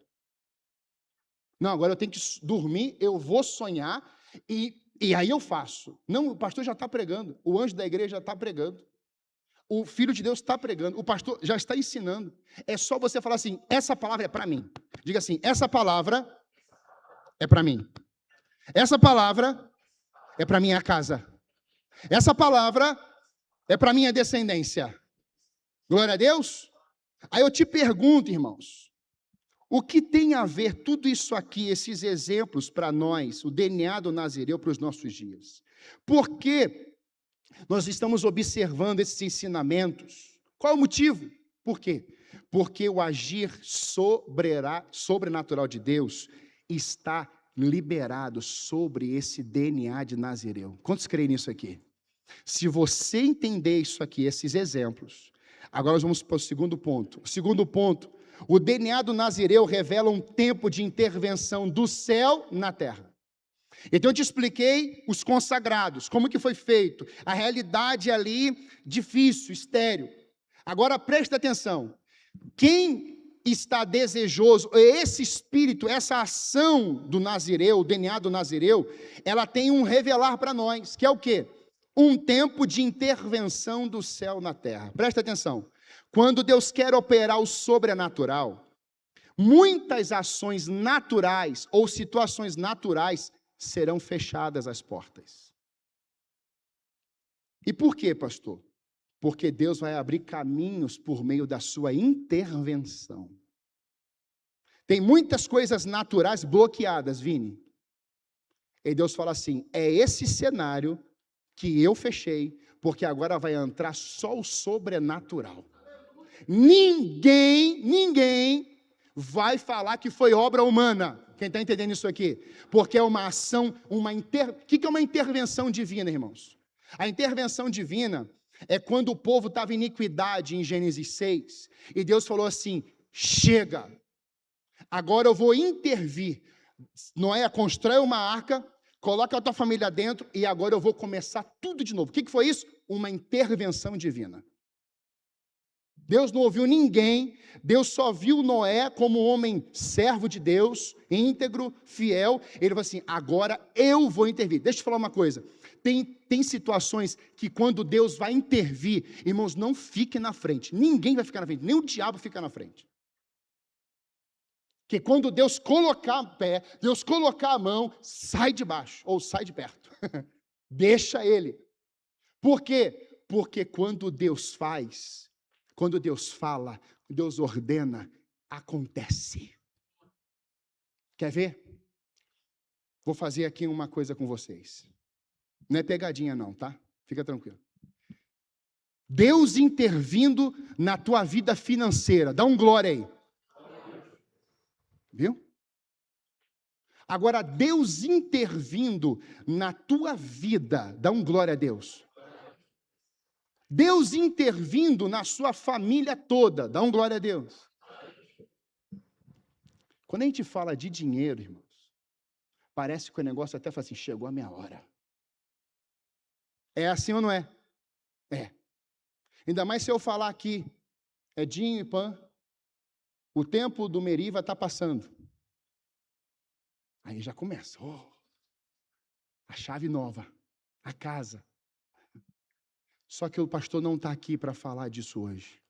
Não, agora eu tenho que dormir, eu vou sonhar e aí eu faço. Não, o pastor já está pregando, o anjo da igreja já está pregando, o Filho de Deus está pregando, o pastor já está ensinando. É só você falar assim, essa palavra é para mim. Diga assim, essa palavra é para mim. Essa palavra é para minha casa. Essa palavra é para minha descendência. Glória a Deus. Aí eu te pergunto, irmãos, o que tem a ver tudo isso aqui, esses exemplos para nós, o DNA do Nazireu para os nossos dias? Por que nós estamos observando esses ensinamentos? Qual é o motivo? Por quê? Porque o agir sobrenatural de Deus está liberado sobre esse DNA de Nazireu. Quantos creem nisso aqui? Se você entender isso aqui, esses exemplos, agora nós vamos para o segundo ponto. O segundo ponto, o DNA do Nazireu revela um tempo de intervenção do céu na terra. Então eu te expliquei os consagrados, como que foi feito, a realidade ali difícil, estéril. Agora preste atenção, quem está desejoso, esse espírito, essa ação do Nazireu, o DNA do Nazireu, ela tem um revelar para nós, que é o quê? Um tempo de intervenção do céu na terra. Presta atenção. Quando Deus quer operar o sobrenatural, muitas ações naturais ou situações naturais serão fechadas as portas. E por quê, pastor? Porque Deus vai abrir caminhos por meio da sua intervenção. Tem muitas coisas naturais bloqueadas, Vini. E Deus fala assim, é esse cenário que eu fechei, porque agora vai entrar só o sobrenatural. Ninguém vai falar que foi obra humana. Quem está entendendo isso aqui? Porque é uma ação, o que é uma intervenção divina, irmãos? A intervenção divina é quando o povo estava em iniquidade, em Gênesis 6, e Deus falou assim, chega, agora eu vou intervir. Noé, constrói uma arca, coloca a tua família dentro, e agora eu vou começar tudo de novo. O que foi isso? Uma intervenção divina. Deus não ouviu ninguém, Deus só viu Noé como um homem servo de Deus, íntegro, fiel. Ele falou assim: agora eu vou intervir. Deixa eu te falar uma coisa, tem situações que quando Deus vai intervir, irmãos, não fique na frente, ninguém vai ficar na frente, nem o diabo fica na frente. Que quando Deus colocar o pé, Deus colocar a mão, sai de baixo, ou sai de perto, deixa ele. Por quê? Porque quando Deus faz, quando Deus fala, Deus ordena, acontece. Quer ver? Vou fazer aqui uma coisa com vocês. Não é pegadinha não, tá? Fica tranquilo. Deus intervindo na tua vida financeira. Dá um glória aí. Viu? Agora, Deus intervindo na tua vida. Dá um glória a Deus. Deus intervindo na sua família toda. Dá um glória a Deus. Quando a gente fala de dinheiro, irmãos, parece que o negócio até fala assim: chegou a minha hora. É assim ou não é? É. Ainda mais se eu falar aqui, Edinho e Pan, o tempo do Meriva está passando. Aí já começa. A chave nova, a casa. Só que o pastor não está aqui para falar disso hoje.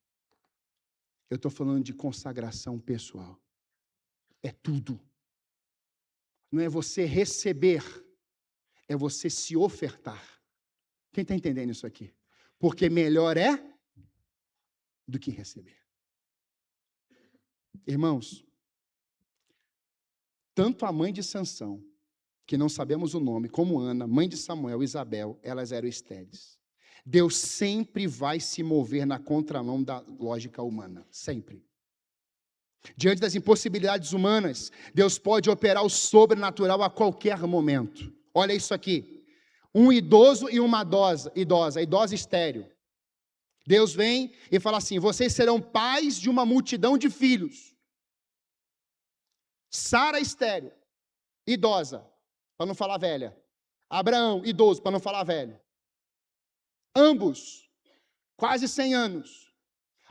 Eu estou falando de consagração pessoal. É tudo. Não é você receber, é você se ofertar. Quem está entendendo isso aqui? Porque melhor é do que receber. Irmãos, tanto a mãe de Sansão, que não sabemos o nome, como Ana, mãe de Samuel, Isabel, elas eram estéreis. Deus sempre vai se mover na contramão da lógica humana, sempre. Diante das impossibilidades humanas, Deus pode operar o sobrenatural a qualquer momento. Olha isso aqui, um idoso e uma idosa estéril. Deus vem e fala assim: vocês serão pais de uma multidão de filhos. Sara estéril, idosa, para não falar velha. Abraão, idoso, para não falar velho. Ambos, quase 100 anos.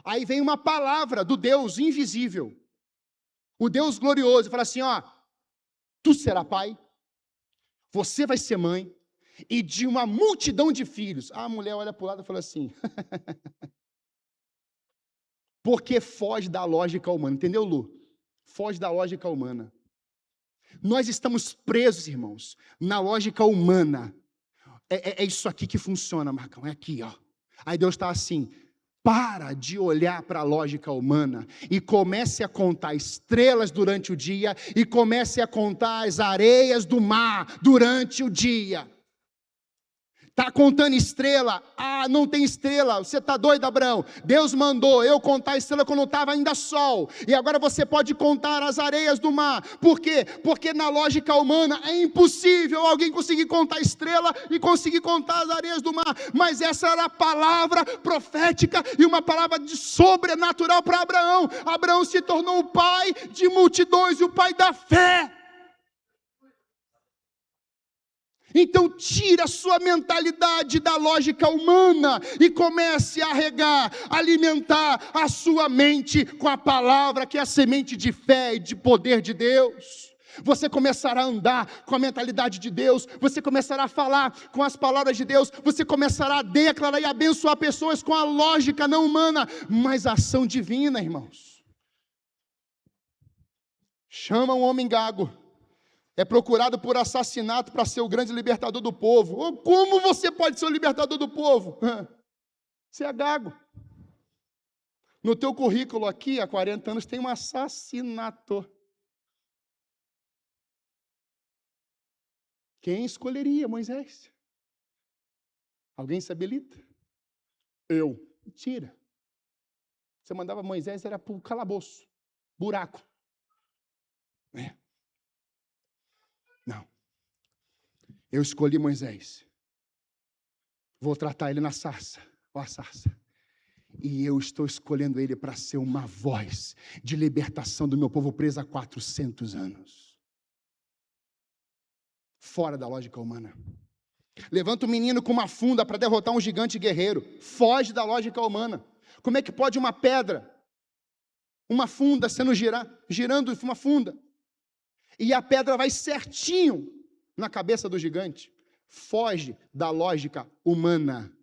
Aí vem uma palavra do Deus invisível, o Deus glorioso, e fala assim: ó, tu será pai, você vai ser mãe, e de uma multidão de filhos. A mulher olha para o lado e fala assim, porque foge da lógica humana, entendeu, Lu? Foge da lógica humana. Nós estamos presos, irmãos, na lógica humana. É isso aqui que funciona, Marcão, é aqui, ó. Aí Deus está assim: para de olhar para a lógica humana e comece a contar estrelas durante o dia e comece a contar as areias do mar durante o dia. Está contando estrela? Ah, não tem estrela. Você está doido, Abraão? Deus mandou eu contar a estrela quando estava ainda sol. E agora você pode contar as areias do mar. Por quê? Porque na lógica humana é impossível alguém conseguir contar a estrela e conseguir contar as areias do mar. Mas essa era a palavra profética e uma palavra de sobrenatural para Abraão. Abraão se tornou o pai de multidões e o pai da fé. Então tira a sua mentalidade da lógica humana e comece a regar, alimentar a sua mente com a palavra que é a semente de fé e de poder de Deus. Você começará a andar com a mentalidade de Deus, você começará a falar com as palavras de Deus, você começará a declarar e abençoar pessoas com a lógica não humana, mas a ação divina, irmãos. Chama um homem gago. É procurado por assassinato para ser o grande libertador do povo. Como você pode ser o libertador do povo? Você é gago. No teu currículo aqui, há 40 anos, tem um assassinato. Quem escolheria Moisés? Alguém se habilita? Eu. Mentira. Você mandava Moisés, era para o calabouço, buraco. Não. Eu escolhi Moisés. Vou tratar ele na sarça. Ó a sarça. E eu estou escolhendo ele para ser uma voz de libertação do meu povo preso há 400 anos. Fora da lógica humana. Levanta o menino com uma funda para derrotar um gigante guerreiro. Foge da lógica humana. Como é que pode uma pedra, uma funda sendo girando uma funda, e a pedra vai certinho na cabeça do gigante? Foge da lógica humana.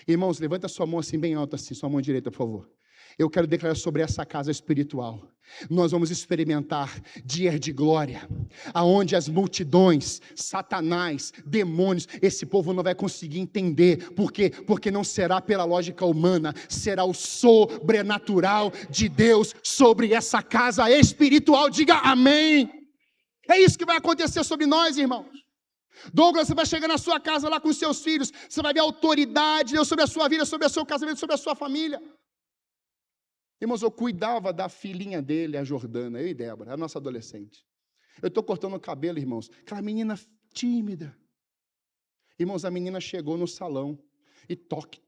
Irmãos, levanta sua mão assim bem alta, assim, sua mão direita, por favor. Eu quero declarar sobre essa casa espiritual. Nós vamos experimentar dias de glória, aonde as multidões, Satanás, demônios, esse povo não vai conseguir entender. Por quê? Porque não será pela lógica humana, será o sobrenatural de Deus sobre essa casa espiritual. Diga amém. É isso que vai acontecer sobre nós, irmãos. Douglas, você vai chegar na sua casa lá com os seus filhos, você vai ver a autoridade de Deus sobre a sua vida, sobre o seu casamento, sobre a sua família. Irmãos, eu cuidava da filhinha dele, a Jordana, eu e Débora, a nossa adolescente. Eu estou cortando o cabelo, irmãos, aquela menina tímida. Irmãos, a menina chegou no salão e toque.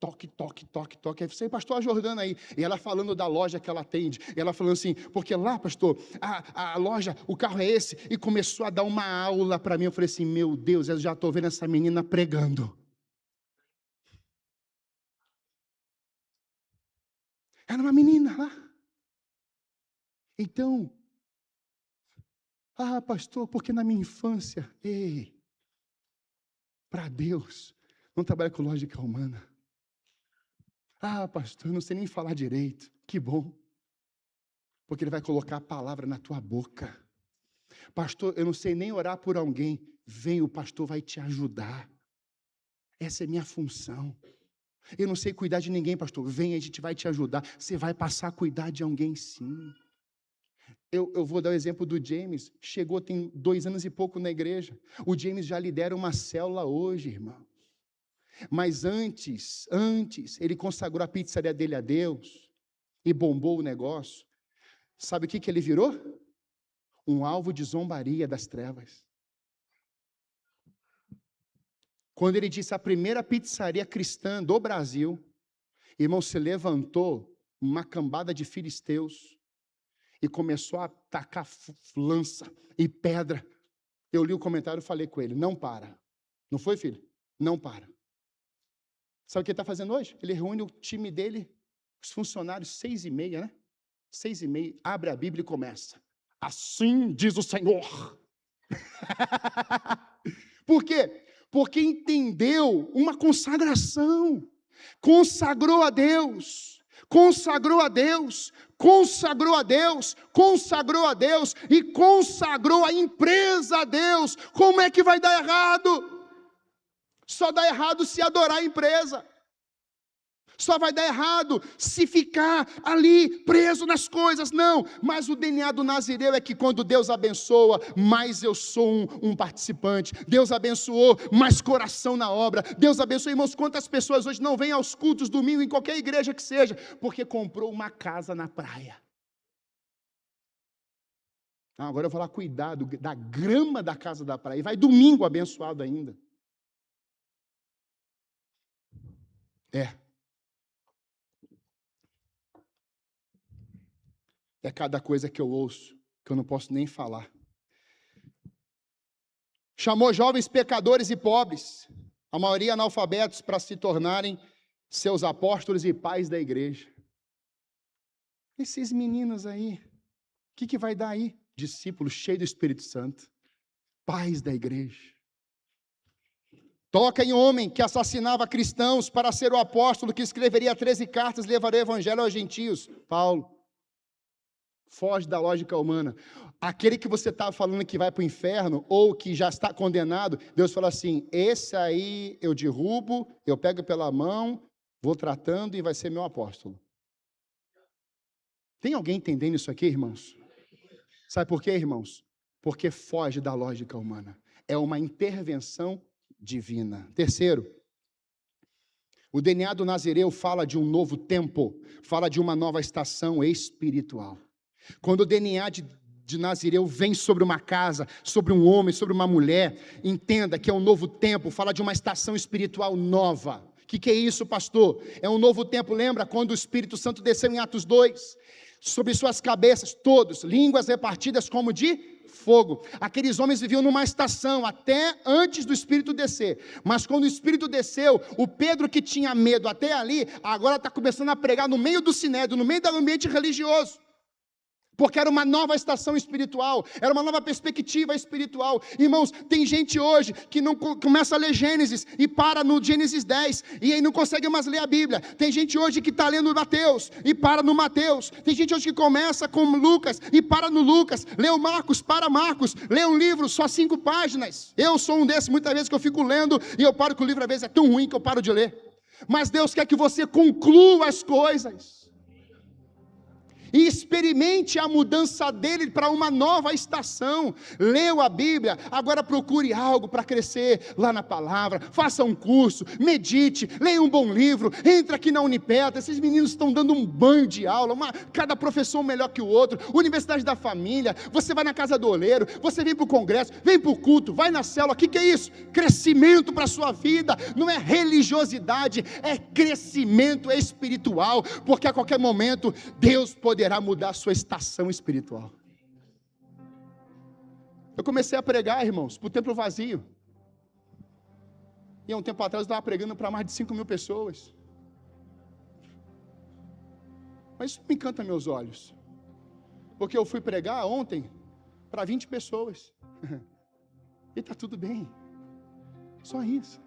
Aí você, pastor, a Jordana aí. E ela falando da loja que ela atende. E ela falando assim, porque lá, pastor, a loja, o carro é esse. E começou a dar uma aula para mim. Eu falei assim, meu Deus, eu já estou vendo essa menina pregando. Era uma menina lá. Então, pastor, porque na minha infância, para Deus, não trabalha com lógica humana. Pastor, eu não sei nem falar direito. Que bom. Porque Ele vai colocar a palavra na tua boca. Pastor, eu não sei nem orar por alguém. Vem, o pastor vai te ajudar. Essa é minha função. Eu não sei cuidar de ninguém, pastor. Vem, a gente vai te ajudar. Você vai passar a cuidar de alguém, sim. Eu vou dar o exemplo do James. Chegou, tem 2 anos e pouco na igreja. O James já lidera uma célula hoje, irmão. Mas antes, ele consagrou a pizzaria dele a Deus e bombou o negócio. Sabe o que ele virou? Um alvo de zombaria das trevas. Quando ele disse a primeira pizzaria cristã do Brasil, irmão, se levantou uma cambada de filisteus e começou a tacar lança e pedra. Eu li o comentário e falei com ele, não para. Não foi, filho? Não para. Sabe o que ele está fazendo hoje? Ele reúne o time dele, os funcionários, 6h30, né? 6h30, abre a Bíblia e começa. Assim diz o Senhor. Por quê? Porque entendeu uma consagração. Consagrou a Deus. Consagrou a Deus. Consagrou a Deus. Consagrou a Deus. E consagrou a empresa a Deus. Como é que vai dar errado? Só dá errado se adorar a empresa. Só vai dar errado se ficar ali preso nas coisas. Não, mas o DNA do Nazireu é que quando Deus abençoa, mais eu sou um participante. Deus abençoou, mais coração na obra. Deus abençoou, irmãos, quantas pessoas hoje não vêm aos cultos domingo em qualquer igreja que seja, porque comprou uma casa na praia. Agora eu vou lá cuidar da grama da casa da praia. E vai domingo abençoado ainda. É cada coisa que eu ouço, que eu não posso nem falar. Chamou jovens pecadores e pobres, a maioria analfabetos, para se tornarem seus apóstolos e pais da igreja. Esses meninos aí, o que vai dar aí? Discípulos cheios do Espírito Santo, pais da igreja. Toca em homem que assassinava cristãos para ser o apóstolo que escreveria 13 cartas e levaria o evangelho aos gentios. Paulo. Foge da lógica humana. Aquele que você está falando que vai para o inferno, ou que já está condenado, Deus fala assim, esse aí eu derrubo, eu pego pela mão, vou tratando e vai ser meu apóstolo. Tem alguém entendendo isso aqui, irmãos? Sabe por quê, irmãos? Porque foge da lógica humana. É uma intervenção divina. Terceiro, o DNA do Nazireu fala de um novo tempo, fala de uma nova estação espiritual. Quando o DNA de Nazireu vem sobre uma casa, sobre um homem, sobre uma mulher, entenda que é um novo tempo, fala de uma estação espiritual nova. O que é isso, pastor? É um novo tempo, lembra quando o Espírito Santo desceu em Atos 2? Sobre suas cabeças, todos, línguas repartidas como de fogo. Aqueles homens viviam numa estação até antes do Espírito descer. Mas quando o Espírito desceu, o Pedro que tinha medo até ali, agora está começando a pregar no meio do sinédrio, no meio do ambiente religioso. Porque era uma nova estação espiritual, era uma nova perspectiva espiritual. Irmãos, tem gente hoje que não começa a ler Gênesis e para no Gênesis 10, e aí não consegue mais ler a Bíblia. Tem gente hoje que está lendo Mateus e para no Mateus. Tem gente hoje que começa com Lucas e para no Lucas. Lê o Marcos, para Marcos. Lê um livro, só 5 páginas. Eu sou um desses, muitas vezes que eu fico lendo e eu paro que o livro às vezes é tão ruim que eu paro de ler. Mas Deus quer que você conclua as coisas. E experimente a mudança dele para uma nova estação. Leu a Bíblia, agora procure algo para crescer lá na palavra. Faça um curso, medite, leia um bom livro. Entra aqui na Unipetra, esses meninos estão dando um banho de aula, cada professor melhor que o outro. Universidade da Família, você vai na casa do oleiro, você vem para o congresso, vem para o culto, vai na célula. O que é isso? Crescimento para a sua vida. Não é religiosidade, é crescimento espiritual, porque a qualquer momento Deus poderá mudar a sua estação espiritual. Eu comecei a pregar, irmãos, para o templo vazio. E há um tempo atrás eu estava pregando para mais de 5.000 pessoas. Mas isso me encanta meus olhos. Porque eu fui pregar ontem para 20 pessoas. E está tudo bem. Só isso.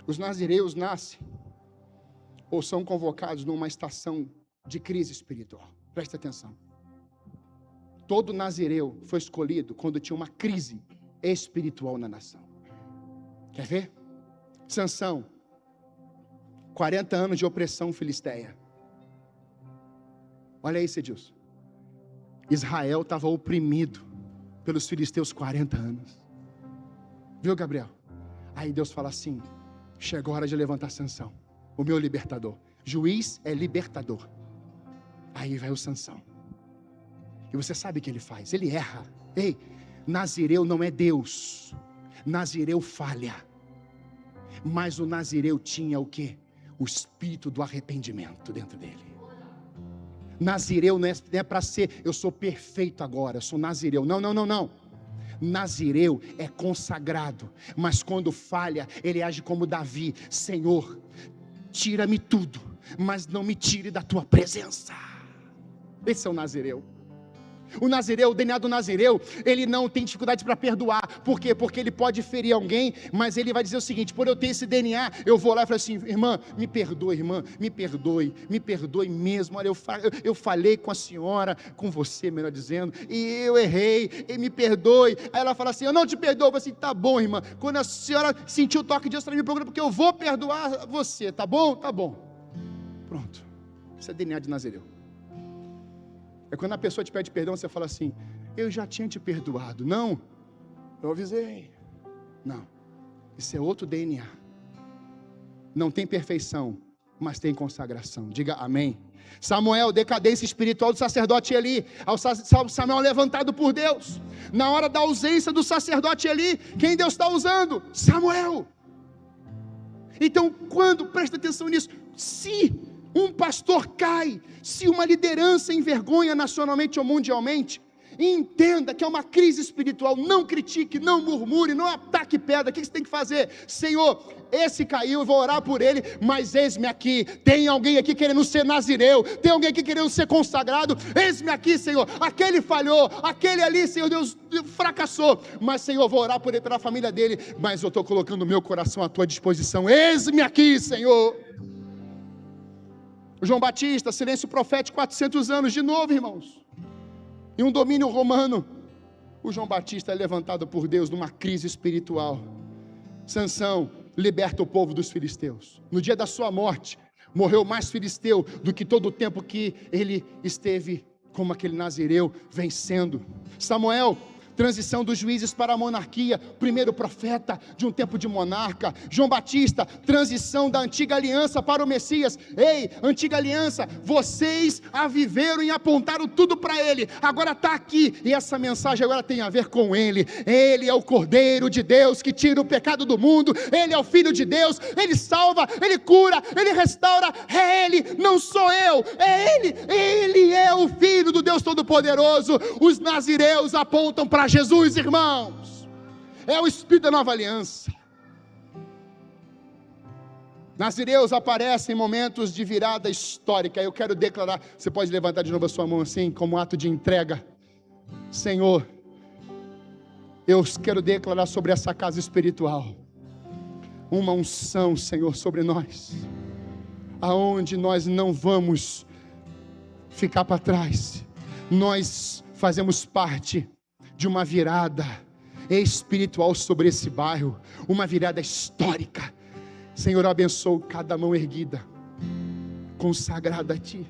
Os nazireus nascem ou são convocados numa estação de crise espiritual. Presta atenção. Todo nazireu foi escolhido quando tinha uma crise espiritual na nação. Quer ver? Sansão, 40 anos de opressão filisteia. Olha aí, Cedilson. Israel estava oprimido pelos filisteus 40 anos. Viu, Gabriel? Aí Deus fala assim: chegou a hora de levantar Sansão, o meu libertador. Juiz é libertador. Aí vai o Sansão. E você sabe o que ele faz? Ele erra. Ei, nazireu não é Deus. Nazireu falha. Mas o nazireu tinha o quê? O espírito do arrependimento dentro dele. Nazireu não é para ser, eu sou perfeito agora, eu sou nazireu. Não, não, não, não. Nazireu é consagrado, mas quando falha, ele age como Davi: Senhor, tira-me tudo, mas não me tire da tua presença. Esse é o nazireu. O nazireu, o DNA do nazireu, ele não tem dificuldade para perdoar. Por quê? Porque ele pode ferir alguém, mas ele vai dizer o seguinte: por eu ter esse DNA, eu vou lá e falo assim: irmã, me perdoe, irmã, me perdoe mesmo. Olha, eu falei com a senhora, com você, melhor dizendo, e eu errei, e me perdoe. Aí ela fala assim: eu não te perdoo. Eu falo assim: tá bom, irmã, quando a senhora sentiu o toque de Deus, me procura, porque eu vou perdoar você, tá bom? Tá bom. Pronto, isso é DNA de nazireu. É quando a pessoa te pede perdão, você fala assim: eu já tinha te perdoado. Não, eu avisei. Não, isso é outro DNA. Não tem perfeição, mas tem consagração. Diga amém. Samuel, decadência espiritual do sacerdote Eli. Samuel levantado por Deus. Na hora da ausência do sacerdote Eli, quem Deus está usando? Samuel. Então, presta atenção nisso, se um pastor cai, se uma liderança envergonha nacionalmente ou mundialmente, entenda que é uma crise espiritual. Não critique, não murmure, não ataque pedra. O que você tem que fazer? Senhor, esse caiu, eu vou orar por ele, mas eis-me aqui. Tem alguém aqui querendo ser nazireu, tem alguém aqui querendo ser consagrado. Eis-me aqui, Senhor. Aquele falhou, aquele ali, Senhor Deus, fracassou, mas Senhor, eu vou orar por ele, pela família dele, mas eu estou colocando o meu coração à tua disposição. Eis-me aqui, Senhor. João Batista, silêncio profético, 400 anos, de novo, irmãos, em um domínio romano. O João Batista é levantado por Deus numa crise espiritual. Sansão liberta o povo dos filisteus. No dia da sua morte, morreu mais filisteu do que todo o tempo que ele esteve como aquele nazireu vencendo. Samuel transição dos juízes para a monarquia, primeiro profeta de um tempo de monarca. João Batista, transição da antiga aliança para o Messias. Ei, antiga aliança, vocês a viveram e apontaram tudo para ele, agora está aqui, e essa mensagem agora tem a ver com ele. Ele é o Cordeiro de Deus que tira o pecado do mundo, ele é o Filho de Deus, ele salva, ele cura, ele restaura, é ele, não sou eu, é ele é o Filho do Deus Todo-Poderoso. Os nazireus apontam para Jesus, irmãos, é o Espírito da nova aliança. Nazireus aparecem em momentos de virada histórica. Eu quero declarar, você pode levantar de novo a sua mão assim, como ato de entrega. Senhor, eu quero declarar sobre essa casa espiritual uma unção, Senhor, sobre nós, aonde nós não vamos ficar para trás. Nós fazemos parte de uma virada espiritual sobre esse bairro, uma virada histórica. Senhor, abençoe cada mão erguida, consagrada a Ti.